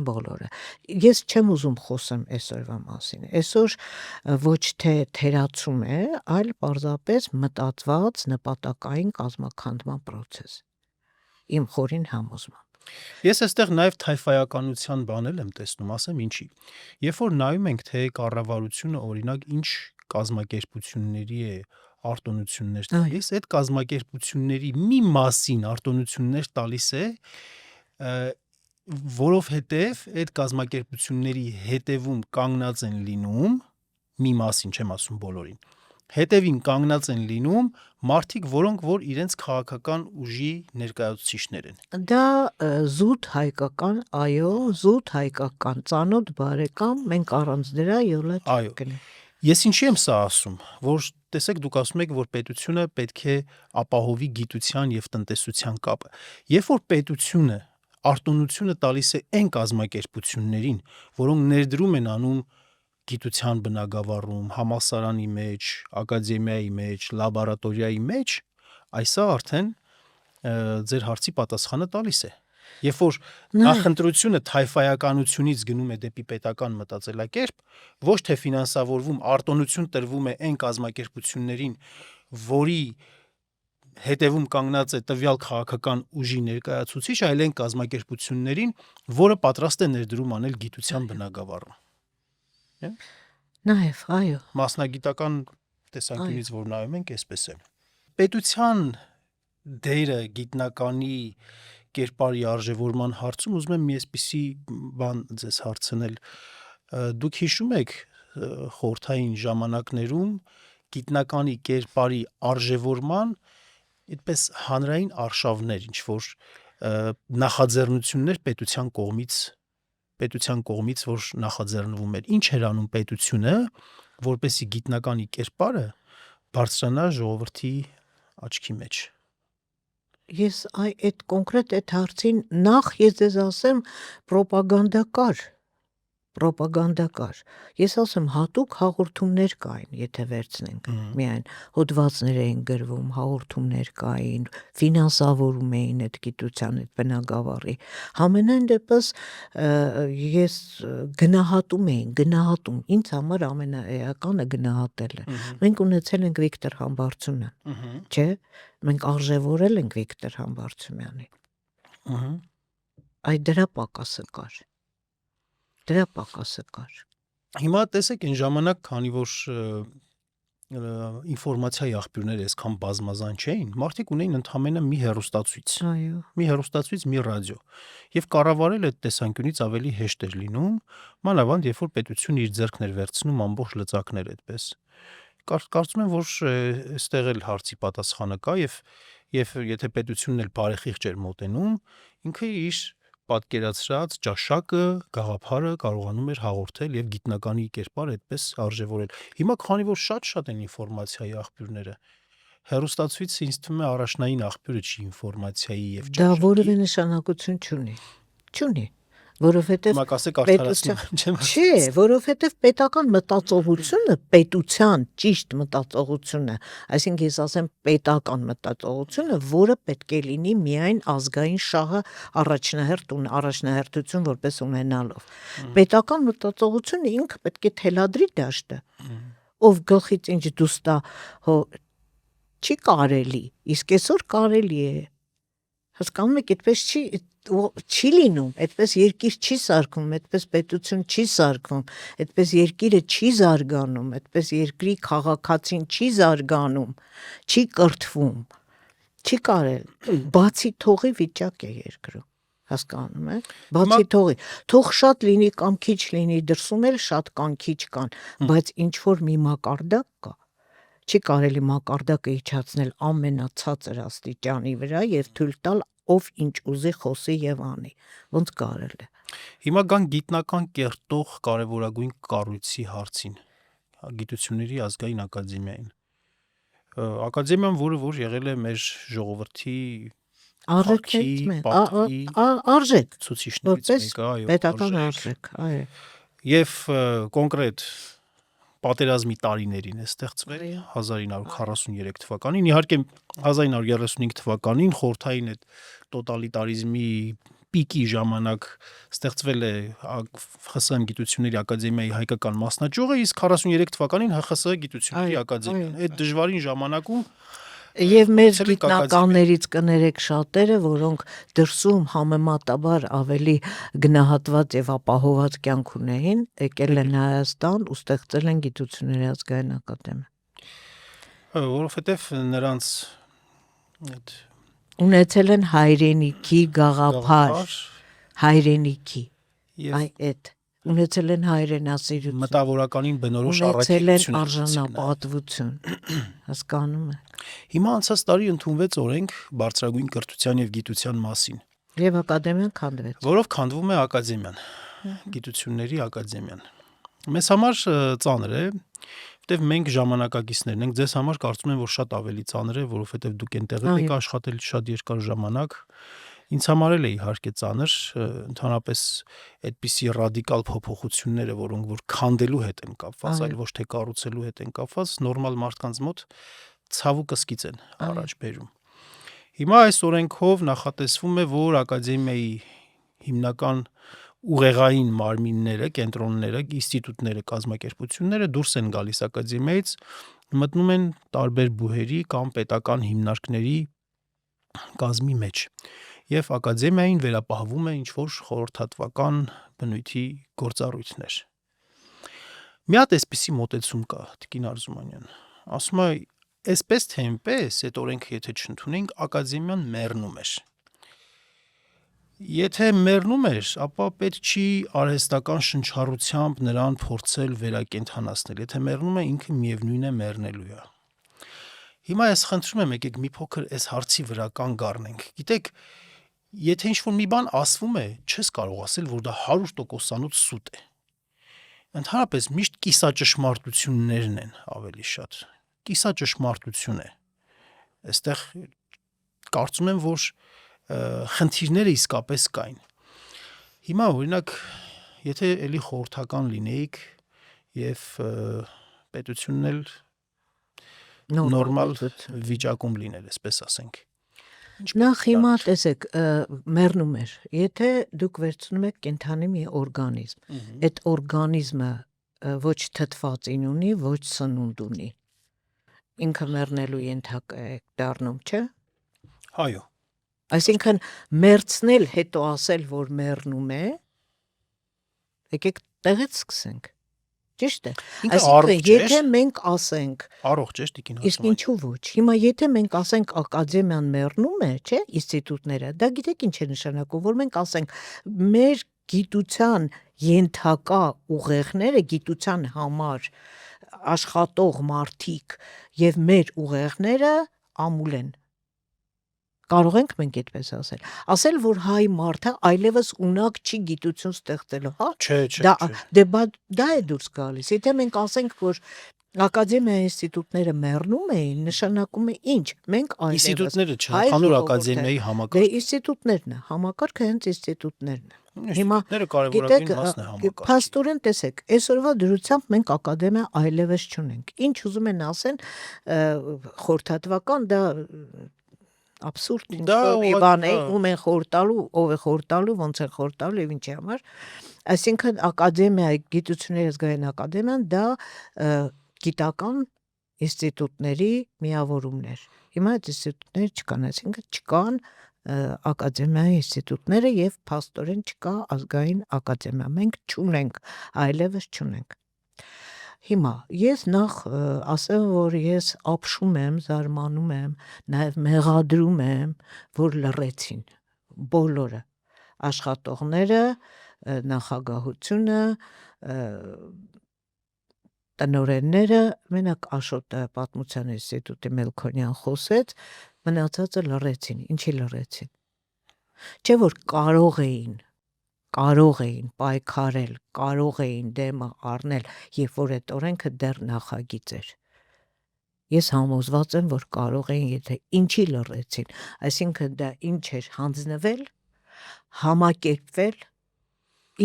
բոլորը։ Ես չեմ ուզում խոսեմ այսօրվա մասին։ Այսօր ոչ թե թերացում է, այլ պարզապես մտածված նպատակային կազմաքանդման process։ Իմ խորին համոզմամբ։ Ես այստեղ նաև թայֆայականության բանել եմ տեսնում, ասեմ ինչի։ Երբ որ նայում ենք, թե կառավարությունը օրինակ ինչ կազմակերպությունների է արտոնություններ տալիս, այդ կազմակերպությունների մի մասին արտոնություններ տալիս է, որովհետև այդ կազմակերպությունների հետևում կանգնած են լինում, մի մասին չեմ ասում բոլորին, հետևին կանգնած են լինում մարդիկ, որոնք որ իրենց քաղաքական ուժի ներկայացուցիչներ են։ Դա զուտ հայկական, այո, զուտ հայկական, ծանոթ բարեկամ, մենք առանց դրա յոլա չկնենք։ Ես ինչի եմ սա ասում, որ տեսեք դուք ասում եք, որ պետությունը պետք է ապահովի գիտության եւ տնտեսության կապը։ Երբ որ պետությունը արտոնությունը տալիս է այն կազմակերպություններին, որոնք ներդրում են անում գիտության բնագավառում, համալսարանի մեջ, ակադեմիայի մեջ, լաբորատորիայի մեջ, այսա արդեն ձեր հարցի պատասխանը տալիս է։ Երբ որ նախընտրությունը թայֆայականությունից գնում է դեպի պետական մտածելակերպ, ոչ թե ֆինանսավորվում, արտոնություն տրվում է այն կազմակերպություններին, որի հետևում կանգնած է տվյալ քաղաքական ուժի ներկայացուցիչ, այլ այն կազմակերպություններին, որը պատրաստ է ներդրում անել գիտության բնագավառում։ Նաև, այո։ Մասնագիտական տեսանկյունից որ նայում ենք, այսպես է։ Պետության դերը գիտնականի կերպարի արժևորման հարցում ուզում եմ մի այսպիսի բան ձեզ հարցնել։ Դուք հիշում եք խորհրդային ժամանակներում գիտնականի կերպարի արժևորման այդպես հանրային արշավներ, ինչ որ նախաձեռնություններ պետության կողմից, որ նախաձեռնվում էր։ Ինչ էր անում պետությունը, որպեսզի գիտնականի կերպարը բարձրանա ժողովրդի աչքի մեջ։ Ես այդ կոնկրետ այդ հարցին նախ ես ձեզ ասեմ պրոպագանդա կար։ պրոպագանդա կար։ Ես ասեմ, հատուկ հաղորդումներ կային, եթե վերցնենք, միայն հոդվածներ էին գրվում, հաղորդումներ կային, ֆինանսավորում էին այդ գիտության այդ բնագավառի։ Համենայն դեպս ես գնահատում, ինձ համար ամենաէականը գնահատելը։ Մենք ունեցել ենք Վիկտոր Համբարձումյան, չէ՞։ Մենք արժևորել ենք Վիկտոր Համբարձումյանին։ Այդ դրա պակասը կար։ Հիմա տեսեք այն ժամանակ, քանի որ ինֆորմացիայի աղբյուրները այսքան բազմազան չէին, մարդիկ ունեին ընդամենը մի հեռուստացույց, մի հեռուստացույց, մի ռադիո, եւ կառավարել այդ տեսանկյունից ավելի հեշտ էր լինում, մանավանդ երբ որ պետությունը իր ձեռքն էր վերցնում ամբողջ լծակներ այդպես։ Կարծում եմ, որ այստեղ էլ հարցի պատասխանը կա եւ եթե պետությունն էլ բարեխիղճ էր մոտենում, ինքը իր պատկերացրած ճաշակը, գաղափարը կարողանում էր հաղորդել եւ գիտնականի կերպար այդպես արժևորել։ Հիմա քանի որ շատ են ինֆորմացիայի աղբյուրները, հեռուստացույցը ինձ թվում է առաջնային աղբյուրը չի ինֆորմացիայի եւ ճաշակի։ Դա որևէ նշանակություն չունի, որովհետեւ չէ, որովհետեւ պետական մտածողությունը, պետության ճիշտ մտածողությունը, այսինքն ես ասեմ պետական մտածողությունը, որը պետք է լինի միայն ազգային շահը առաջնահերթություն որպես ունենալով։ Պետական մտածողությունը ինքը պետք է թելադրի դաշտը, ով գլխից ինչ դուրս տա, չի կարելի, իսկ այսօր կարելի է։ Հասկանում եք, այդպես չի լինում, այդպես երկիր չի սարքում, այդպես պետություն չի սարքում, այդպես երկիրը չի զարգանում, այդպես երկրի քաղաքացին չի զարգանում, չի կրթվում, չի կարել, բացի թողի վիճակ է երկրում, հասկանում եք, բացի թողի, թող շատ լինի կամ քիչ լինի, դրսում էլ շատ կան, քիչ կան, բայց ինչ որ մի մակարդակ կա, չի կարելի մակարդակը իջացնել ամենացածր աստիճանի վրա եւ թույլ տալ ով ինչ ուզի խոսի եւ անի, ոնց կարել է։ Հիմա գան գիտնական կերտող կարևորագույն կառույցի հարցին, գիտությունների ազգային ակադեմիային։ Ակադեմիան, որ եղել է մեր ժողովրդի արժեք ցուցիչներից մեկը, պետական արժեք, այո։ Եվ կոնկրետ պատերազմի տարիներին է ստեղծվել 1943 թվականին, իհարկե 1935 թվականին խորհրդային այդ տոտալիտարիզմի պիկի ժամանակ ստեղծվել է ՀԽՍՀ գիտությունների ակադեմիայի հայկական մասնաճյուղը, իսկ 43 թվականին ՀԽՍՀ գիտությունների ակադեմիան։ Այդ դժվարին ժամանակում եւ մեր գիտնականներից կներեք շատերը, որոնք դրսում համեմատաբար ավելի գնահատված եւ ապահոված կյանք ունեին, եկել են Հայաստան ու ստեղծել են գիտությունների ազգային ակադեմիա։ Որովհետեւ նրանց այդ ունեցել են հայրենիքի գաղափար, հայրենիքի, այդ ունեցել են հայրենասիրություն, մտավորականին բնորոշ առաքելություն, ունեցել են արժանապատվություն, հասկանում եք։ Հիմա անցած տարի ընդունվեց օրենք բարձրագույն կրթության եւ գիտության մասին։ Եվ ակադեմիան քանդվեց։ Որով քանդվում է ակադեմիան, գիտությունների ակադեմիան։ Մեզ համար ծանր է, որտեվ մենք ժամանակակիցներն ենք, ձեզ համար կարծում եմ, որ շատ ավելի ծանր է, որովհետեւ դուք այնտեղ եք աշխատել շատ երկար ժամանակ։ Ինձ համար էլ է իհարկե ծանր, ընդհանրապես այդպիսի ռադիկալ փոփոխությունները, որոնք որ քանդելու հետ են կապված, այլ ոչ թե կառուցելու հետ են կապված, նորմալ մարդկանց մոտ ցավուկը սկիծ են առաջ բերում։ Հիմա այս օրենքով նախատեսվում է, որ ակադեմիայի հիմնական ուղեղային մարմինները, կենտրոնները, ինստիտուտները, կազմակերպությունները դուրս են գալիս ակադեմիայից, մտնում են տարբեր բուհերի կամ պետական հիմնարկների կազմի մեջ։ Եվ ակադեմիային վերապահվում է ինչ-որ խորհրդատվական բնույթի գործառույթներ։ Մի հատ էսպիսի մոտեցում կա, Տիկին Արզումանյան, ասում է, այսպես թե այնպես, այդ օրենքը եթե չընդունենք, ակադեմիան մեռնում էր։ Եթե մեռնում էր, ապա պետք չի արհեստական շնչառությամբ նրան փորձել վերակենդանացնել, եթե մեռնում է, ինքը միևնույն է մեռնելու է։ Հիմա ես խնդրում եմ, եկեք մի փոքր այս հարցի վրա կանգ առնենք։ Գիտեք, եթե ինչ-որ մի բան ասվում է, չես կարող ասել, որ դա 100%-անոց սուտ է։ Ընդհանրապես միշտ կիսաճշմարտություններն են ավելի շատ։ Կիսաճշմարտություն է։ Այստեղ կարծում եմ, որ խնդիրները իսկապես կային։ Հիմա օրինակ եթե էլի խորհրդական լինեիք եւ պետությունն էլ նորմալ վիճակում լիներ, այսպես ասենք։ Նախ հիմա տեսեք, մեռնում էր։ Եթե դուք վերցնում եք կենդանի մի օրգանիզմ, այդ օրգանիզմը ոչ թթվածին ունի, ոչ սնունդ ունի։ Ինքը մեռնելու ենթակա է դառնում, չէ՞։ Այո։ Այսինքն մեռցնել, հետո ասել, որ մեռնում է, եկեք տեղից սկսենք։ Ճիշտ է։ Այսինքն եթե մենք ասենք առողջ է, տիկին ասում։ Իսկ ինչու ոչ։ Հիմա եթե մենք ասենք ակադեմիան մեռնում է, չէ՞, ինստիտուտները, դա գիտեք ինչ է նշանակում, որ մենք ասենք մեր գիտության ենթակա ուղեղները, գիտության համար աշխատող մարդիկ եւ մեր ուղեղները ամուլ են։ Կարող ենք մենք այդպես ասել։ Ասել, որ հայ մարդը այլևս ունակ չի գիտություն ստեղծելու, հա։ Չէ։ Դա է դուրս գալիս։ Եթե մենք ասենք, որ ակադեմիա ինստիտուտները մեռնում էին, նշանակում է ինչ։ Մենք այլևս ինստիտուտները չէ, հանուր ակադեմիայի համակարգը։ Դե ինստիտուտներն է, համակարգը հենց ինստիտուտներն է։ Հիմա կարևորագույն մասն է համակարգի։ Փաստորեն տեսեք, այսօրվա դրությամբ մենք ակադեմիա այլևս չունենք։ Ինչ ուզում են ասեն խորհրդատվական, դա абսուրդ ինչ-որ բան է, ում են խորտալու, ով է խորտալու, ոնց են խորտալու եւ ինչի համար։ Այսինքն ակադեմիա, գիտությունների ազգային ակադեմիան դա գիտական ինստիտուտների միավորումներ։ Հիմա այդ ինստիտուտները չկան, այսինքն չկան ակադեմիայի ինստիտուտները եւ փաստորեն չկա ազգային ակադեմիա։ Մենք չունենք, այլևս չունենք։ Հիմա ես նախ ասեմ, որ ես ապշում եմ, զարմանում եմ, նաև մեղադրում եմ, որ լռեցին բոլորը, աշխատողները, նախագահությունը, տնօրենները, մենակ Աշոտը պատմության ինստիտուտի Մելքոնյան խոսեց, մնացածը լռեցին, ինչի լռեցին։ Չէ որ կարող էին պայքարել, կարող էին դեմը առնել, երբ որ այդ օրենքը դեռ նախագիծ էր։ Ես համոզված եմ, որ կարող էին, եթե ինչի լռեցին, այսինքն դա ինչ էր հանձնվել, համակերպվել,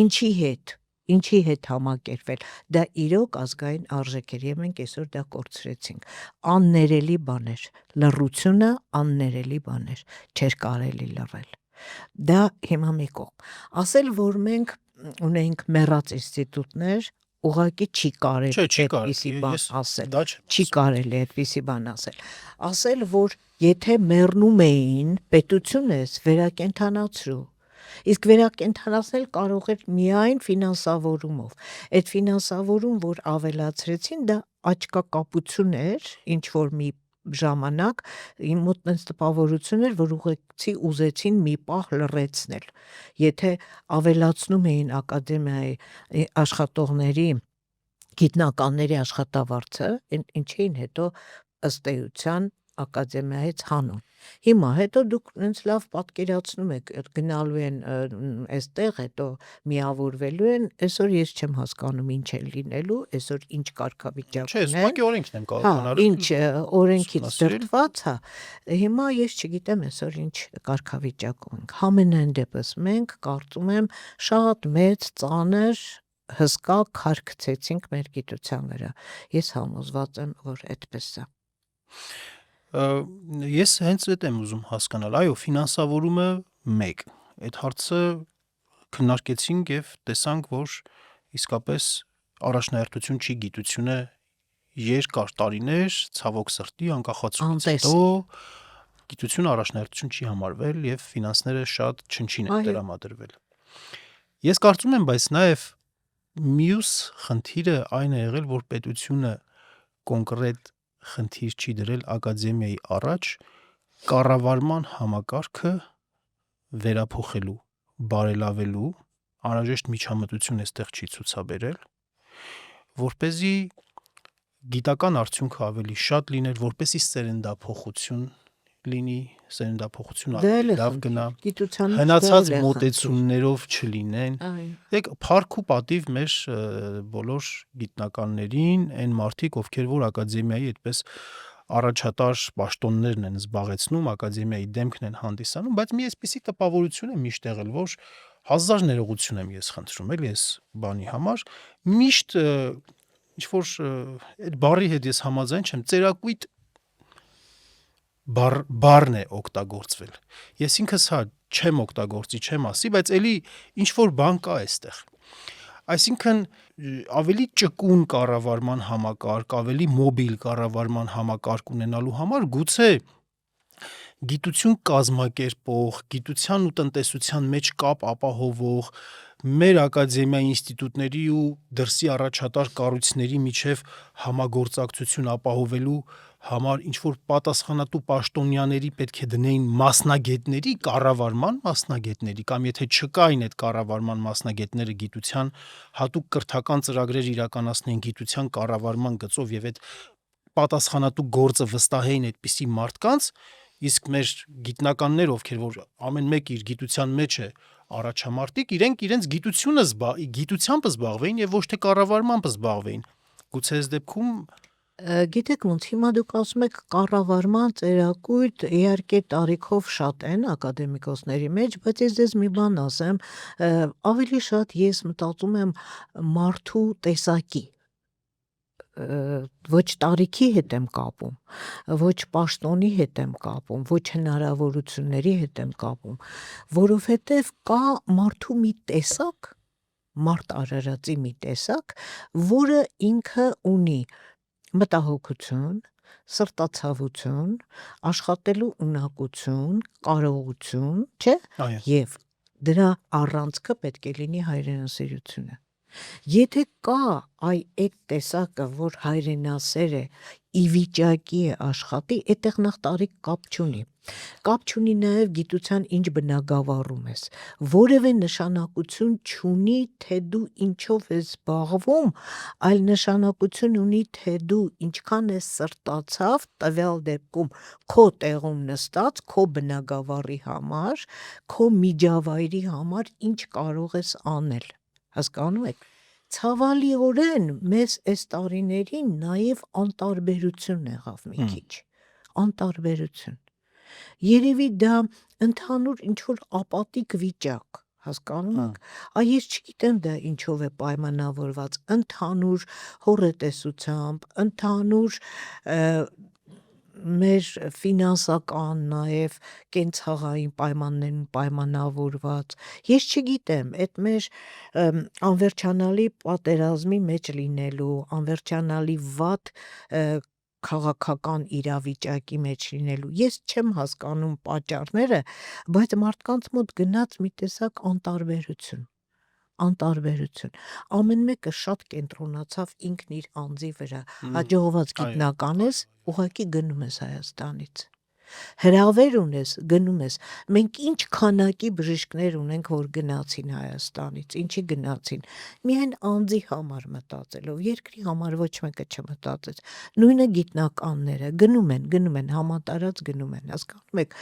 ինչի հետ համակերպվել, դա իրոք ազգային արժեք էր եւ մենք այսօր դա կորցրեցինք։ Աններելի բան էր, լռությունը աններելի բան էր, չէր կարելի լռել։ Դա հիմա մի կողմ։ Ասել, որ մենք ունենք մեռած ինստիտուտներ, ուղղակի չի կարելի այդպիսի բան ասել։ Չի կարելի այդպիսի բան ասել։ Ասել, որ եթե մեռնում էին, պետությունը վերակենդանացրու։ Իսկ վերակենդանացնել կարող էր միայն ֆինանսավորումով։ Այդ ֆինանսավորում, որ ավելացրեցին, դա աչքակապություն էր, ինչ որ մի ժամանակ իմ մոտ այնց տպավորություն էր, որ ուղղակի ուզեցին մի պահ լռեցնել։ Եթե ավելացնում էին ակադեմիայի աշխատողների, գիտնականների աշխատավարձը, ինչ էին հետո ըստ էության ակադեմիայից հանում։ Հիմա հետո դուք ինձ լավ պատկերացնում եք, գնալու են այստեղ, հետո միավորվելու են, այսօր ես չեմ հասկանում ինչ է լինելու, այսօր ինչ կարգավիճակ ունեն։ Չէ, ուղղակի օրենքն եմ կարգավորել։ Ինչ օրենքից դրդված է, հիմա ես չգիտեմ այսօր ինչ կարգավիճակ ունենք։ Համենայն դեպս մենք կարծում եմ շատ մեծ ծանր հսկա քարք գցեցինք մեր գիտության վրա։ Ես համոզված եմ, որ այդպես է։ Ես հենց այդ եմ ուզում հասկանալ, այո, ֆինանսավորումը մեկ, այդ հարցը քննարկեցինք եւ տեսանք, որ իսկապես առաջնահերթություն չի գիտությունը երկար տարիներ, ցավոք սրտի, անկախացումից հետո գիտությունը առաջնահերթություն չի համարվել եւ ֆինանսները շատ չնչին են տրամադրվել։ Ես կարծում եմ, բայց նաեւ մյուս խնդիրը այն է եղել, որ պետությունը կոնկրետ խնդիր չի դրել ակադեմիայի առաջ կառավարման համակարգը վերափոխելու, բարելավելու, անհրաժեշտ միջամտություն այստեղ չի ցուցաբերել, որպեսզի գիտական արդյունքը ավելի շատ լիներ, որպեսզի սերնդափոխություն լինի, սերնդափոխությունը լավ գնա, հնացած մոտեցումներով չլինեն։ Դեք փառք ու պատիվ մեր բոլոր գիտնականներին, այն մարդիկ, ովքեր որ ակադեմիայի այդպես առաջատար պաշտոններն են զբաղեցնում, ակադեմիայի դեմքն են հանդիսանում, բայց մի այսպիսի տպավորություն է միշտ եղել, որ հազար ներողություն եմ ես խնդրում, էլի այս բանի համար, միշտ ինչ որ այդ բառի հետ ես համաձայն չեմ, ծերակույտ բառն է օգտագործվել։ Ես ինքս հա չեմ օգտագործի, չեմ ասի, բայց էլի ինչ որ բան կա այստեղ։ Այսինքն ավելի ճկուն կառավարման համակարգ, ավելի մոբիլ կառավարման համակարգ ունենալու համար գուցե գիտություն կազմակերպող, գիտության ու տնտեսության մեջ կապ ապահովող, մեր ակադեմիայի ինստիտուտների ու դրսի առաջատար կառույցների միջև համագործակցություն ապահովելու համար ինչ որ պատասխանատու պաշտոնյաների պետք է դնեին մասնագետների, կառավարման մասնագետների, կամ եթե չկային այդ կառավարման մասնագետները գիտության հատուկ կրթական ծրագրեր իրականացնեին գիտության կառավարման գծով եւ այդ պատասխանատու գործը վստահեին այդպիսի մարդկանց, իսկ մեր գիտնականներ, ովքեր որ ամեն մեկ իր գիտության մեջ է առաջամարտիկ, իրենք իրենց գիտությամբ զբաղվեին եւ ոչ թե կառավարմամբ զբաղվեին։ Գուցե այս դեպքում Գիտեք ոնց, հիմա դուք ասում եք կառավարման ծերակույտ, իհարկե տարիքով շատ են ակադեմիկոսների մեջ, բայց ես ձեզ մի բան ասեմ, ավելի շատ ես մտածում եմ մարդու տեսակի, ոչ տարիքի հետ եմ կապում, ոչ պաշտոնի հետ եմ կապում, ոչ հնարավորությունների հետ եմ կապում, որովհետև կա մարդու մի տեսակ, մարդ արարածի մի տեսակ, որը ինքը ունի մտահոգություն, սրտացավություն, աշխատելու ունակություն, կարողություն, չէ՞, այո, եւ դրա առանցքը պետք է լինի հայրենասիրությունը։ Եթե կա այդ տեսակը, որ հայրենասեր է, ի վիճակի է աշխատի, այդտեղ նախ տարիք կապ չունի։ Կապ չունի նաև գիտության ինչ բնագավառում ես։ Որևէ նշանակություն չունի, թե դու ինչով ես զբաղվում, այլ նշանակություն ունի, թե դու ինչքան ես սրտացավ, տվյալ դեպքում քո տեղում նստած, քո բնագավառի համար, քո միջավայրի համար ինչ կարող ես անել։ Հասկանում եք։ Ցավալիորեն մեզ այս տարիներին նաև անտարբերություն եղավ մի քիչ, անտարբերություն։ Երևի դա ընդհանուր ինչ-որ ապատիկ վիճակ, հասկանում եք։ Ես չգիտեմ դա ինչով է պայմանավորված, ընդհանուր հոռետեսությամբ, ընդհանուր մեր ֆինանսական նաև կենցաղային պայմաններում պայմանավորված, ես չգիտեմ, այդ մեր անվերջանալի պատերազմի մեջ լինելու, անվերջանալի վատ քաղաքական իրավիճակի մեջ լինելու, ես չեմ հասկանում պատճառները, բայց մարդկանց մոտ գնաց մի տեսակ անտարբերություն, ամեն մեկը շատ կենտրոնացավ ինքն իր անձի վրա, հաջողված գիտնական ես, ուղղակի գնում ես Հայաստանից, հրավեր ունես, գնում ես, մենք ինչ քանակի բժիշկներ ունենք, որ գնացին Հայաստանից, ինչի գնացին, միայն անձի համար մտածելով, երկրի համար ոչ մեկը չմտածեց, նույնը գիտնականները գնում են, համատարած գնում են, հասկանում եք,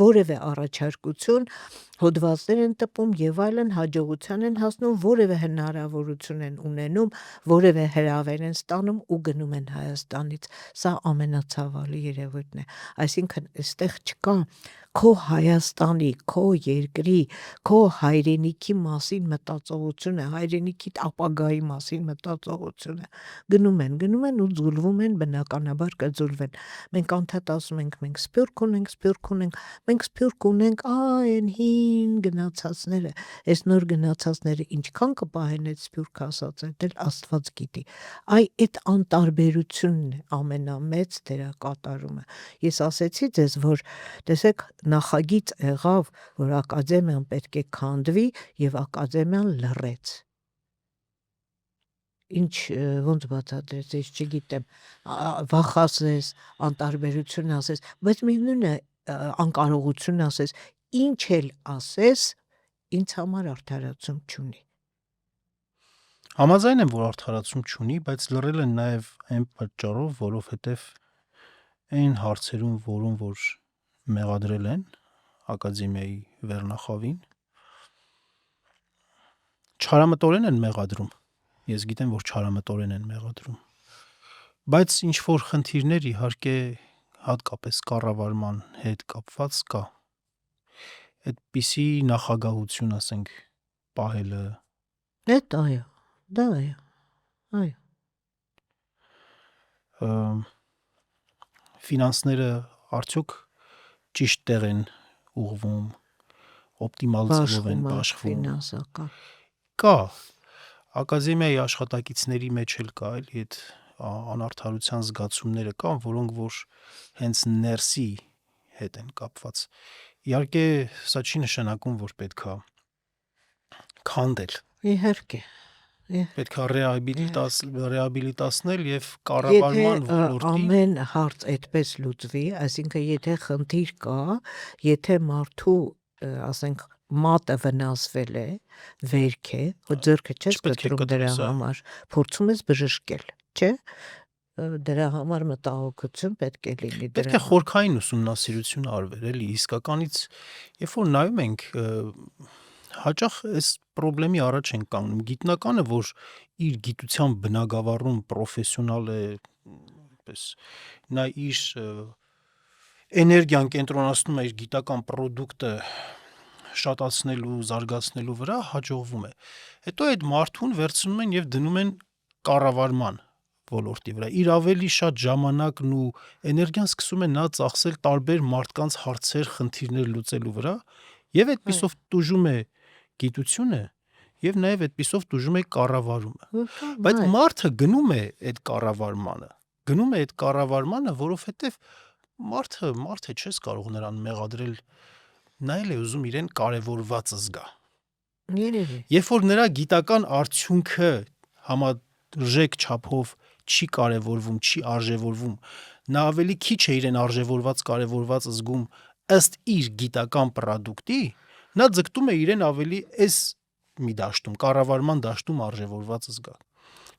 որևէ առաջարկություն, հոդվածներ են տպում եւ այլն, հաջողության են հասնում, որևէ հնարավորություն են ունենում, որևէ հրավեր են ստանում ու գնում են Հայաստանից, սա ամենացավալի երևույթն է, այսինքն այստեղ չկա քո Հայաստանի, քո երկրի, քո հայրենիքի մասին մտածողությունը, հայրենիքի ապագայի մասին մտածողությունը, գնում են ու ձուլվում են, բնականաբար կձուլվեն, մենք անդադ ասում ենք, մենք սփյուռք ունենք, մենք սփյուռք ունենք, այն հին գնացածները, այս նոր գնացածները ինչքան կպահեն այդ սփյուռք ասածը, դել Աստված գիտի, այդ անտարբերությունն է ամենամեծ դերակատարումը, ես ասեցի ձեզ, որ տեսեք նախագիծ եղավ, որ ակադեմիան պետք է քանդվի եւ ակադեմիան լռեց, ինչ ոնց բացատրեց, ես չգիտեմ, վախացես, անտարբերություն ասես, բայց միևնույն է անկարողություն ասես, ինչ էլ ասես, ինձ համար արդարացում չունի։ Համաձայն եմ, որ արդարացում չունի, բայց լռել են նաև այն պատճառով, որովհետև այն հարցերում, որում որ մեղադրել են ակադեմիայի վերնախավին, չարամտորեն են մեղադրում, ես գիտեմ, որ չարամտորեն են մեղադրում, բայց ինչ որ խնդիրներ իհարկե հատկապես կառավարման հետ կապված կա։ Այդպիսի նախագահություն, ասենք, պահելը Էդ այո, դա այո։ ֆինանսները արդյոք ճիշտ տեղ են ուղղվում, օպտիմալ ձևով են բաշխվում։ Ֆինանսական։ Կա ակադեմիայի աշխատակիցների մեջ էլ կա էլի այդ անարդարության զգացումները կան, որոնք որ հենց ներսի հետ են կապված։ Իհարկե, սա չի նշանակում, որ պետքա քանդել, Իհարկե։ պետքա ռեաբիլիտացնել եւ Եթե կառավարման ոլորտի ամեն հարց այդպես լուծվի, այսինքն եթե խնդիր կա, եթե մարդու, ասենք, մատը վնասվել է, վերք է, ու ձեռքը չես Չպետք է կտրում դրա կտրես, համար, փորձում ես բժշկել, չէ՞։ Դրա համար մտահոգություն պետք է լինի պետք է դրա։ խորքային ուսումնասիրություն արվեր, էլի, իսկականից, երբ որ նայում ենք, հաճախ այս խնդրի առաջ են կանգնում գիտնականը, որ իր գիտության բնագավառում պրոֆեսիոնալ է, այդպես նա իր էներգիան կենտրոնացնում է իր գիտական պրոդուկտը շատացնելու, զարգացնելու վրա, հաջողվում է։ Հետո այդ մարդուն վերցնում են եւ դնում են կառավարման ոլորտի վրա։ Իր ավելի շատ ժամանակն ու էներգիան սկսում է նա ծախսել տարբեր մարդկանց հարցեր, խնդիրներ լուծելու վրա, եւ այդպիսով տուժում է գիտությունը եւ նաեւ այդպիսով տուժում է կառավարումը։ Բայց մարդը գնում է այդ կառավարմանը, որովհետեւ մարդը չես կարող նրան մեղադրել, նա էլ է ուզում իրեն կարևորված զգա։ Երևի։ Երբ որ նրա գիտական արդյունքը համարժեք չափով չի կարևորվում, չի արժևորվում, նա ավելի քիչ է իրեն կարևորված զգում ըստ իր գիտական պրոդուկտի, նա ձգտում է իրեն ավելի այս մի դաշտում, կառավարման դաշտում արժևորված զգա։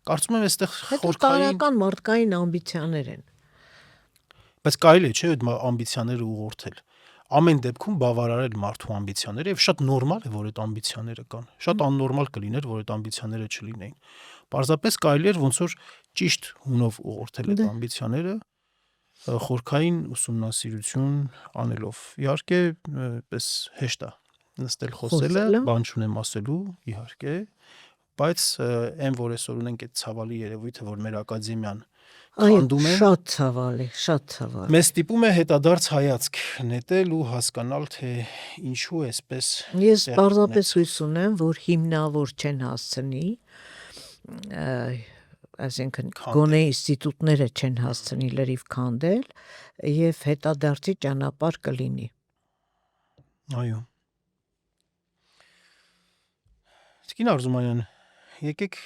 Կարծում եմ այստեղ խորքային տարական մարդկային ամբիցիաներ են։ Բայց կարելի է, չէ՞, այդ ամբիցիաները ուղղորդել։ Ամեն դեպքում բավարարել մարդու ամբիցիաները եւ շատ նորմալ է, որ այդ ամբիցիաները կան։ Շատ աննորմալ կլիներ, որ այդ ամբիցիաները չլինեին։ Պարզապես կարելի էր ոնց որ ճիշտ հունով ուղղորդել այդ ամբիցիաները, խորքային ուսումնասիրություն անելով։ Իհարկե, պես հեշտ է նստել խոսելը, բան չունեմ ասելու, իհարկե, բայց այն որ այսօր ունենք այդ ցավալի երևույթը, որ մեր ակադեմիան քանդում է, շատ ցավալի։ Մեզ ստիպում է հետադարձ հայացք նետել ու հասկանալ, թե ինչու էսպես։ Ես պարզապես հույս ունեմ, որ հիմնավոր չեն հասցնի, այսինքն գոնե ինստիտուտները չեն հասցնի լրիվ քանդել եւ հետադարձի ճանապարհ կլինի։ Այո։ Տիկին Արզումանյան, եկեք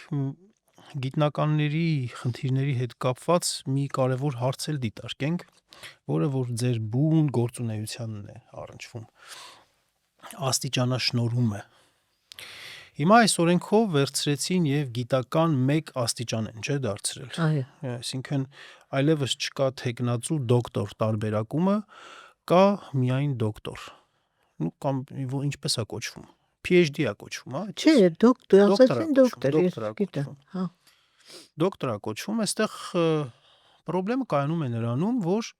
գիտնականների խնդիրների հետ կապված մի կարևոր հարց էլ դիտարկենք, որը որ ձեր բուն գործունեությանն է առնչվում։ Աստիճանաշնորհումը։ Հիմա այս օրենքով վերցրեցին եւ գիտական 1 աստիճան են, չէ՞, դարձրել։ Այո։ Այսինքն այլևս չկա թեկնածու դոկտոր տարբերակումը, կա միայն դոկտոր։ Ну կամ ինչպես է կոչվում։ PhD է կոչվում, հա։ Չէ, դոկտոր, ասեցին դոկտոր, ես գիտեմ, հա։ Դոկտորա կոչվում, այստեղ խնդրեմը կայանում է նրանում, որ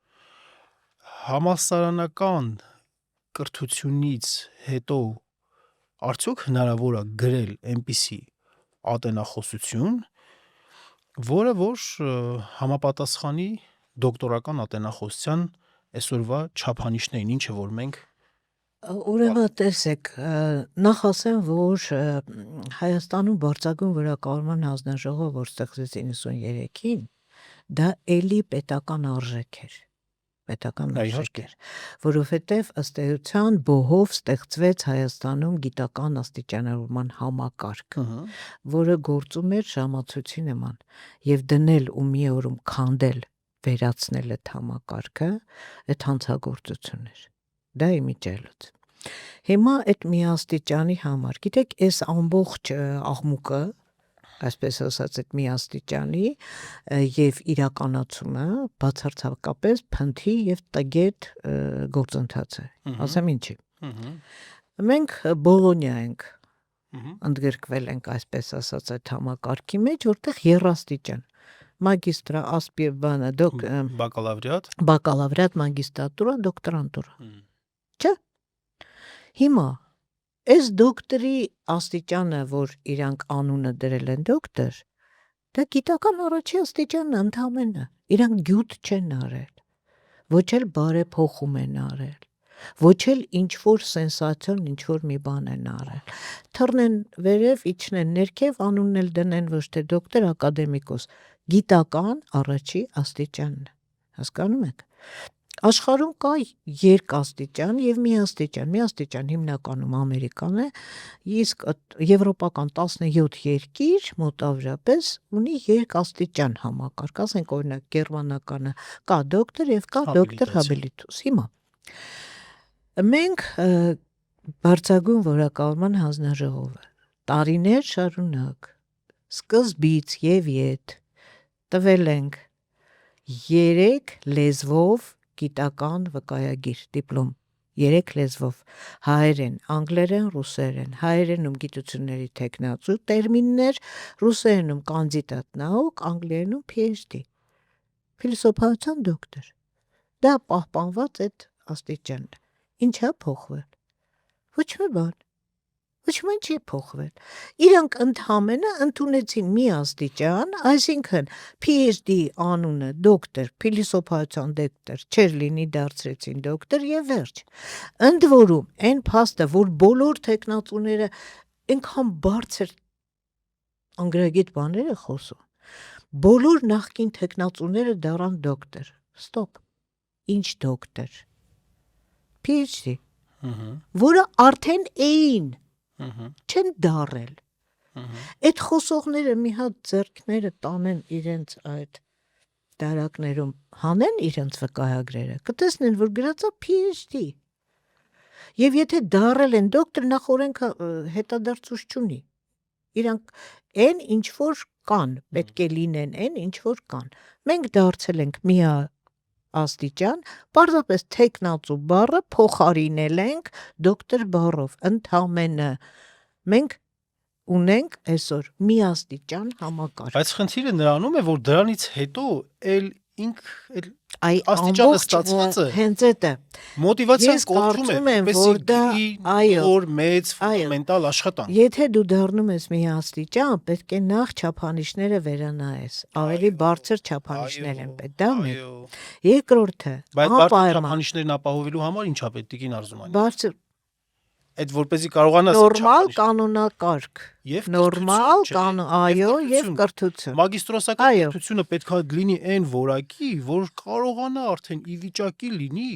համալսարանական կրթությունից հետո արդյոք հնարավոր է գրել այնպիսի ատենախոսություն, որը որ համապատասխանի դոկտորական ատենախոսության այսօրվա չափանիշներին, ինչը որ մենք Ուրեմն տեսեք, նախ ասեմ, որ Հայաստանում բարձրագույն վարակալման հանձնաժողովը, որ ստեղծվեց 93-ին, դա էլի պետական արժեք էր, որովհետև ըստ էության բոհով ստեղծվեց Հայաստանում գիտական աստիճանավորման համակարգ, որը գործում էր ժամացույցի նման, եւ դնել ու մի օրում քանդել, վերացնել այդ համակարգը, այդ հանցագործություն էր։ Դա իմիջիայլոց։ Հիմա այդ միաստիճանի համար, գիտեք, այս ամբողջ աղմուկը, այսպես ասած, այդ միաստիճանի եւ իրականացումը բացարձակապես փնթի եւ տգետ գործընթաց է։ Ասեմ ինչի։ Մենք Բոլոնիա ենք ընդգրկվել ենք, այսպես ասած, այդ համակարգի մեջ, որտեղ երաստիճան մագիստրա, ասպիբանը, բակալավրիատ, մագիստրատուրա, դոկտորանտուրա։ Չէ։ Հիմա այս դոկտորի աստիճանը, որ իրանք անունը դրել են դոկտոր, դա գիտական առաջի աստիճանն ընդամենը, իրանք գյուտ չեն արել, ոչ էլ բարեփոխում են արել, ոչ էլ ինչ-որ սենսացիոն, ինչ-որ մի բան են արել, թռնեն վերև, իջնեն ներքև, անունն էլ դնեն ոչ թե դոկտոր, ակադեմիկոս, գիտական առաջի աստիճանն, հասկանում եք, աշխարհում կա երկաստիճան և միաստիճան հիմնականում Ամերիկան է, իսկ եվրոպական 17 երկիր մոտավորապես ունի երկաստիճան համակարգ, ասենք օրինակ գերմանականը կա դոկտոր և կա դոկտոր հաբիլիտուս, հիմա մենք բարձրագույն որակավորման հանձնաժողովը տարիներ շարունակ սկզբից և ետ տվել ենք 3 լեզվով գիտական վկայագիր, դիպլոմ, 3 լեզվով, հայերեն, անգլերեն, ռուսերեն, հայերենում գիտությունների թեկնածու տերմիններ, ռուսերենում կանդիդատ նաուկ, անգլերենում PhD, փիլիսոփայության դոկտոր, դա պահպանված այդ աստիճանն, ինչա փոխվել, ոչ մի բան չի փոխվել, իրանք ընդհանրապես ընդունեցին մի աստիճան, այսինքն PhD անունը դոկտոր, փիլիսոփայության դոկտոր չէր լինի դարձրեցին դոկտոր և վերջ, ընդ որում այն փաստը, որ բոլոր թեկնածուները այնքան բարձր անգրագիտ բաներ է խոսում, բոլոր նախկին թեկնածուները դառան դոկտոր, ստոպ, ինչ դոկտոր, PhD, որը արդեն էին, չեն դարել, այդ խոսողները մի հատ ձեռքները տանեն իրենց այդ դարակներում, հանեն իրենց վկայագրերը, կտեսնեն, որ գրածա PhD, և եթե դարել են դոկտոր, նախ օրենքը հետադարձուց չունի, իրանք են ինչ որ կան, պետք է լինեն են ինչ որ կան, մենք դարձել ենք մի աստիճան, պարզապես թեկնածու բառը փոխարինել ենք դոկտոր բառով, ընդամենը մենք ունենք այսօր մի աստիճան համակարգ։ Բայց խնդիրը նրանում է, որ դրանից հետո աստիճանը ստացված է։ Հենց այդ է։ Մոտիվացիան կորցում է, որպեսզի գրի նոր մեծ ֆունդամենտալ աշխատանք։ Եթե դու դառնում ես մի աստիճան, պետք է նախ չափանիշները վերանայես, ավելի բարձր չափանիշներ են պետք, դա մեկ։ Երկրորդը, բայց բարձր չափանիշներն ապահովելու համար ինչա պետք Տիկին Արզումանյան։ Բարձր Այդ որպեսզի կարողանաս նորմալ կանոնակարգ, նորմալ այո, եւ կրթություն։ Մագիստրոսական կրթությունը պետքա լինի այն որակի, որ կարողանա արդեն ի վիճակի լինի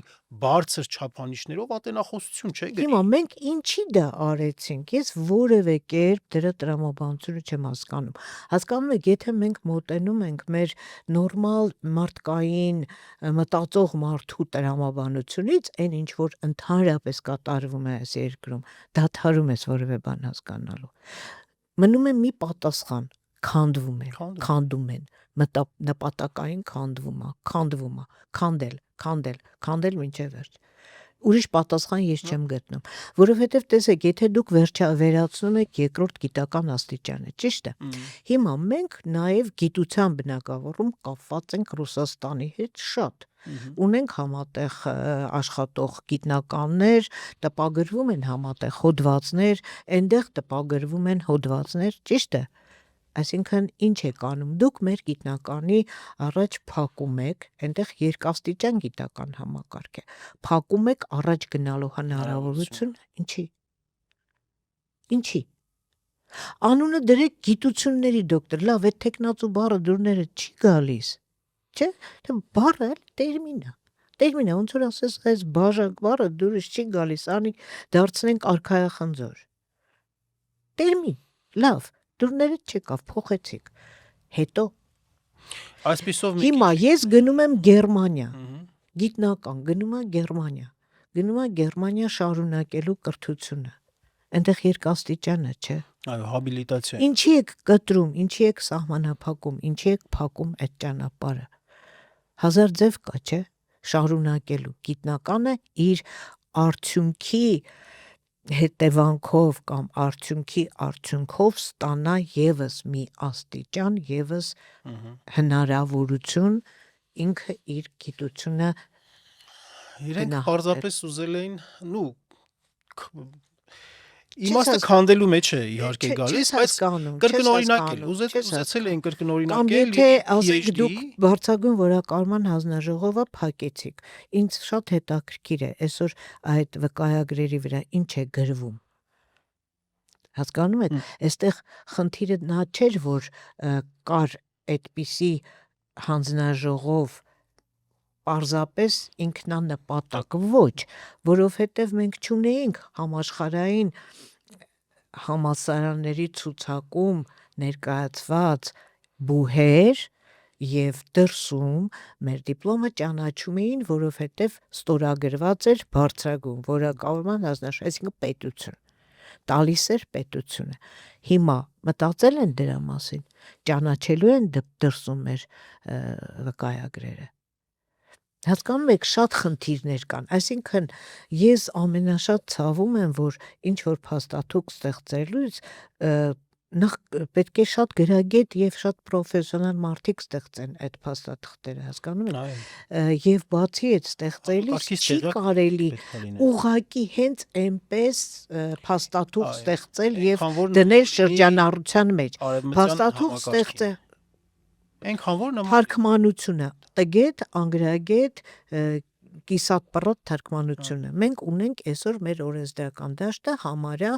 բարձր չափանիշներով ատենախոսություն, չէ՞ գրի։ Հիմա մենք ինչի դա արեցինք։ Ես որևէ կերպ դրա տրամաբանությունը չեմ հասկանում։ Հասկանում եք, եթե մենք մոտենում ենք մեր նորմալ մարդկային մտածող մարդու տրամաբանությունից, այն ինչ որ ընդհանրապես կատարվում է այս երկրում, դադարում ես որևէ բան հասկանալու։ Մնում է մի պատասխան, քանդում են, նպատակային քանդել մինչև վերջ։ Ուրիշ պատասխան ես չեմ գտնում, որովհետև տեսեք, եթե դուք վերացնում եք երկրորդ գիտական աստիճանը, ճիշտ է։ Հիմա մենք նաև գիտության բնագավառում կապված ենք Ռուսաստանի հետ շատ։ Ունենք համատեղ աշխատող գիտնականներ, տպագրվում են համատեղ հոդվածներ, այնտեղ տպագրվում են հոդվածներ, ճիշտ է։ Այսինքն ինչ եք անում, դուք մեր գիտնականի առաջ փակում եք, այնտեղ երկաստիճան գիտական համակարգ է, փակում եք առաջ գնալու հնարավորություն, ինչի։ Անունը դրեք գիտությունների դոկտոր, լավ, այդ թեկնածու բառը դուրները չի գալիս, չէ, բառը տերմին է, ոնց որ ասես այս բաժակ բառը դուրս չի գալիս, դարձնենք արքայախնձոր, տերմին, լավ, դուրները չեկավ, փոխեցիք, հետո հիմա ես գնում եմ Գերմանիա, գիտնական, գնում է Գերմանիա շարունակելու կրթությունը, այնտեղ երկաստիճանը, չէ։ Այո, հաբիլիտացիա։ Ինչի եք կտրում, ինչի եք սահմանափակում, ինչի եք փակում այդ ճանապարհը։ Հազար ձև կա, չէ, շարունակելու գիտնականը իր արդյունքի հետևանքով կամ արդյունքով ստանա եւս մի աստիճան, եւս հնարավորություն ինքը իր գիտությունը Իրենք գնահատել։ պարզապես ուզել էին, իմաստը քանդելու մեջ է իհարկե գալիս, բայց կրկնօրինակել, ուզեցել էին Կամ կրկնօրինակել եթե ասենք PhD դուք բարձրագույն որակարման հանձնաժողովը փակեցիք, ինձ շատ հետաքրքիր է այսօր այդ վկայագրերի վրա ինչ է գրվում։ Հասկանում եք, այստեղ խնդիրը նա չէր, որ կար այդպիսի հանձնաժողով պարզապես ինքնանպատակ, ոչ, որովհետև մենք չունեինք համաշխարհային համալսարանների ցուցակում ներկայացված բուհեր եւ դրսում մեր դիպլոմը ճանաչում էին, որովհետև ստորագրված էր բարձրագույն որակավորման հանձնաժողով, այսինքն պետություն, տալիս էր պետությունը։ Հիմա մտածել են դրա մասին, ճանաչելու են դրսում մեր վկայագրերը։ Հասկանում եք, շատ խնդիրներ կան, այսինքն ես ամենաշատ ցավում եմ, որ ինչ որ փաստաթուղթ ստեղծելուց նախ պետք է շատ գրագետ եւ շատ պրոֆեսիոնալ մարդիկ ստեղծեն այդ փաստաթղթերը, հասկանում եք։ Եվ բացի այդ ստեղծելիս չի կարելի ուղղակի հենց այնպես փաստաթուղթ ստեղծել եւ դնել շրջանառության մեջ։ Փաստաթուղթ ստեղծել այնքան որ թարգմանությունը, տգետ, անգրագետ, կիսատ պռոտ թարգմանությունը։ Մենք ունենք այսօր մեր օրենսդրական դաշտը համարյա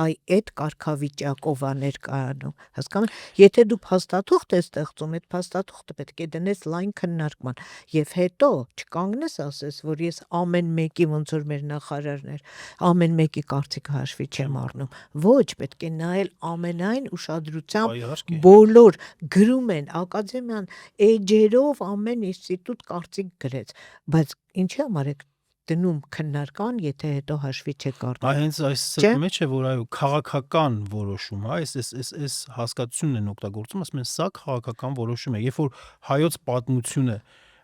այդ կարգավիճակով է ներկայանում։ Հասկանում եք, եթե դու փաստաթուղթ ես ստեղծում, այդ փաստաթուղթը պետք է դնես լայն քննարկման եւ հետո չկանգնես ասես, որ ես ամեն մեկի ոնց որ մեր նախարարներ, ամեն մեկի կարծիքը հաշվի չեմ առնում։ Ոչ, պետք է նայել ամենայն ուշադրությամբ բոլոր գրում են ակադեմիան էջերով ամեն ինստիտուտ կարծիք գրեց, բայց ինչի համար եք դնում քննարկման, եթե հետո հաշվի չեք առնում։ Հենց այս մեջ է, որ այո, քաղաքական որոշում, այս հասկացությունն են օգտագործում, ասում են սա քաղաքական որոշում է, երբ որ հայոց պատմությունը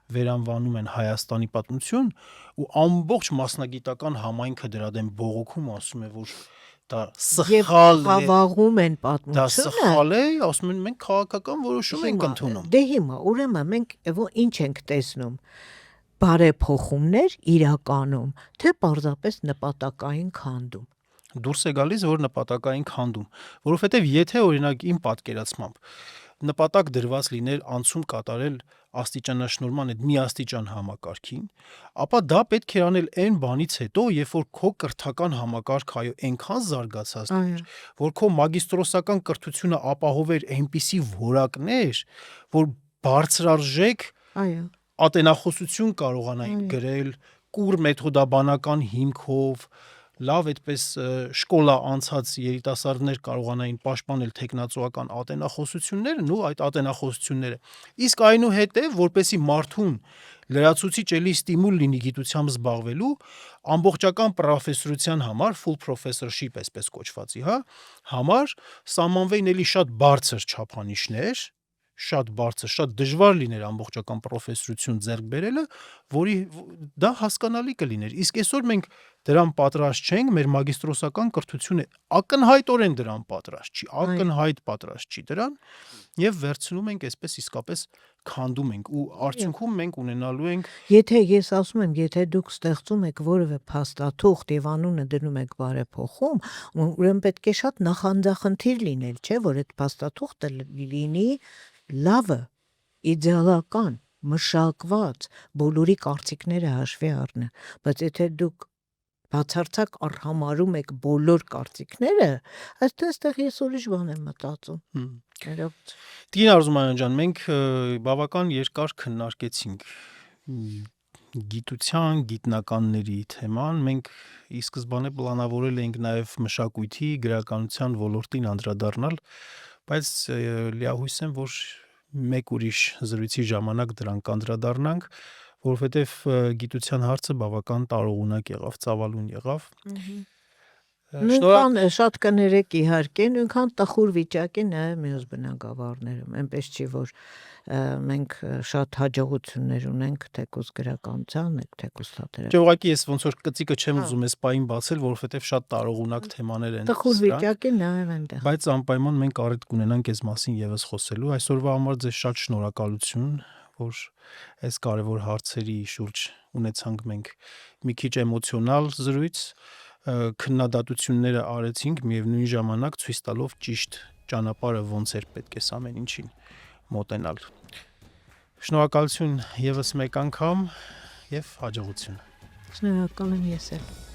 վերանվանում են Հայաստանի պատմություն ու ամբողջ մասնագիտական համայնքը դրա դեմ բողոքում, ասում է, որ դա սխալ է, խաղաղում են պատմությունը։ Դա սխալ է, ասում են մենք քաղաքական որոշում ենք ընդունում։ Դե հիմա ուրեմն մենք ինչ ենք տեսնում, բարեփոխումներ իրականում, թե պարզապես նպատակային քանդում։ Դուրս է գալիս, որ նպատակային քանդում, որովհետև եթե օրինակ իմ պատկերացմամբ նպատակ դրված լիներ անցում կատարել աստիճանաշնորհման այդ միաստիճան համակարգին, ապա դա պետք է անել այն բանից հետո, երբ որ քո կրթական համակարգը այո այնքան զարգացած էր, որ քո մագիստրոսական կրթությունը ապահովեր այնպիսի որակներ, որ բարձրարժեք ատենախոսություն կարողանային գրել կուր մեթոդաբանական հիմքով, լավ այդպես շկոլա անցած երիտասարդներ կարողանային պաշտպանել տեխնացուական ատենախոսություններն ու այդ ատենախոսությունները։ Իսկ այնուհետև, որպեսի մարդուն լրացուցիչ էլի ստիմուլ լինի գիտությամբ զբաղվելու, ամբողջական պրոֆեսորության համար, full professorship այսպես կոչվածի, համար սահմանվեին էլի շատ բարձր չափանիշներ, շատ բարձր, շատ դժվար լիներ ամբողջական պրոֆեսորություն ձեռք բերելը, որի դա հասկանալի կլիներ։ Իսկ այսօր մենք դրան պատրաստ չենք, մեր մագիստրոսական կրթությունը ակնհայտորեն դրան պատրաստ չի, ակնհայտ պատրաստ չի դրան, եւ վերցնում ենք այսպես իսկապես քանդում ենք ու արդյունքում մենք ունենալու ենք Եթե ես ասում եմ, եթե դուք ստեղծում եք որևէ փաստաթուղթ եւ անունը դնում եք բարեփոխում, ուրեմն պետք է շատ նախանձախնդիր լինել, չէ՞, որ այդ փաստաթուղթը լինի լավը, իդեալական, մշակված, բոլորի կարծիքները հաշվի առնի, բայց եթե դուք բացարձակ արհամարում եք բոլոր կարծիքները, այստեղ ես ուրիշ բան եմ մտածում։ Տիկին Արզումանյան ջան, մենք բավական երկար քննարկեցինք գիտության, գիտնականների թեման, մենք ի սկզբանե պլանավորել էինք նաև մշակույթի, գրականության ոլորտին անդրադառնալ, բայց լիահույս եմ, որ մեկ ուրիշ զրույցի ժամանակ դրան կանդրադառնանք, որովհետև գիտության հարցը բավական տարողունակ եղավ, ծավալուն եղավ։ Նույնքան շատ կներեք իհարկե, նույնքան տխուր վիճակի նաև մյուս բնակավարներում, այնպես չի, որ մենք շատ հաջողություններ ունենք թեկուզ գրականության, թեկուզ թատերական։ Չէ, ուղղակի ես ոնց որ կծիկը չեմ ուզում այս պահին բացել, որովհետև շատ տարողունակ թեմաներ են։ Տխուր վիճակի նաև այնտեղ։ Բայց անպայման մենք առիթ կունենանք այս մասին եւս խոսելու։ Այսօրվա համար ձեզ շատ շնորհակալություն, որ այս կարևոր հարցերի շուրջ ունեցանք մենք մի քիչ էմոցիոնալ զրույց, քննադատությունները արեցինք, միևնույն ժամանակ ցույց տալով ճիշտ ճանապարհը ոնց էր պետք է ամեն ինչին մոտենալ։ Շնորհակալություն եւս մեկ անգամ եւ հաջողություն։ Շնորհակալ եմ ես էլ։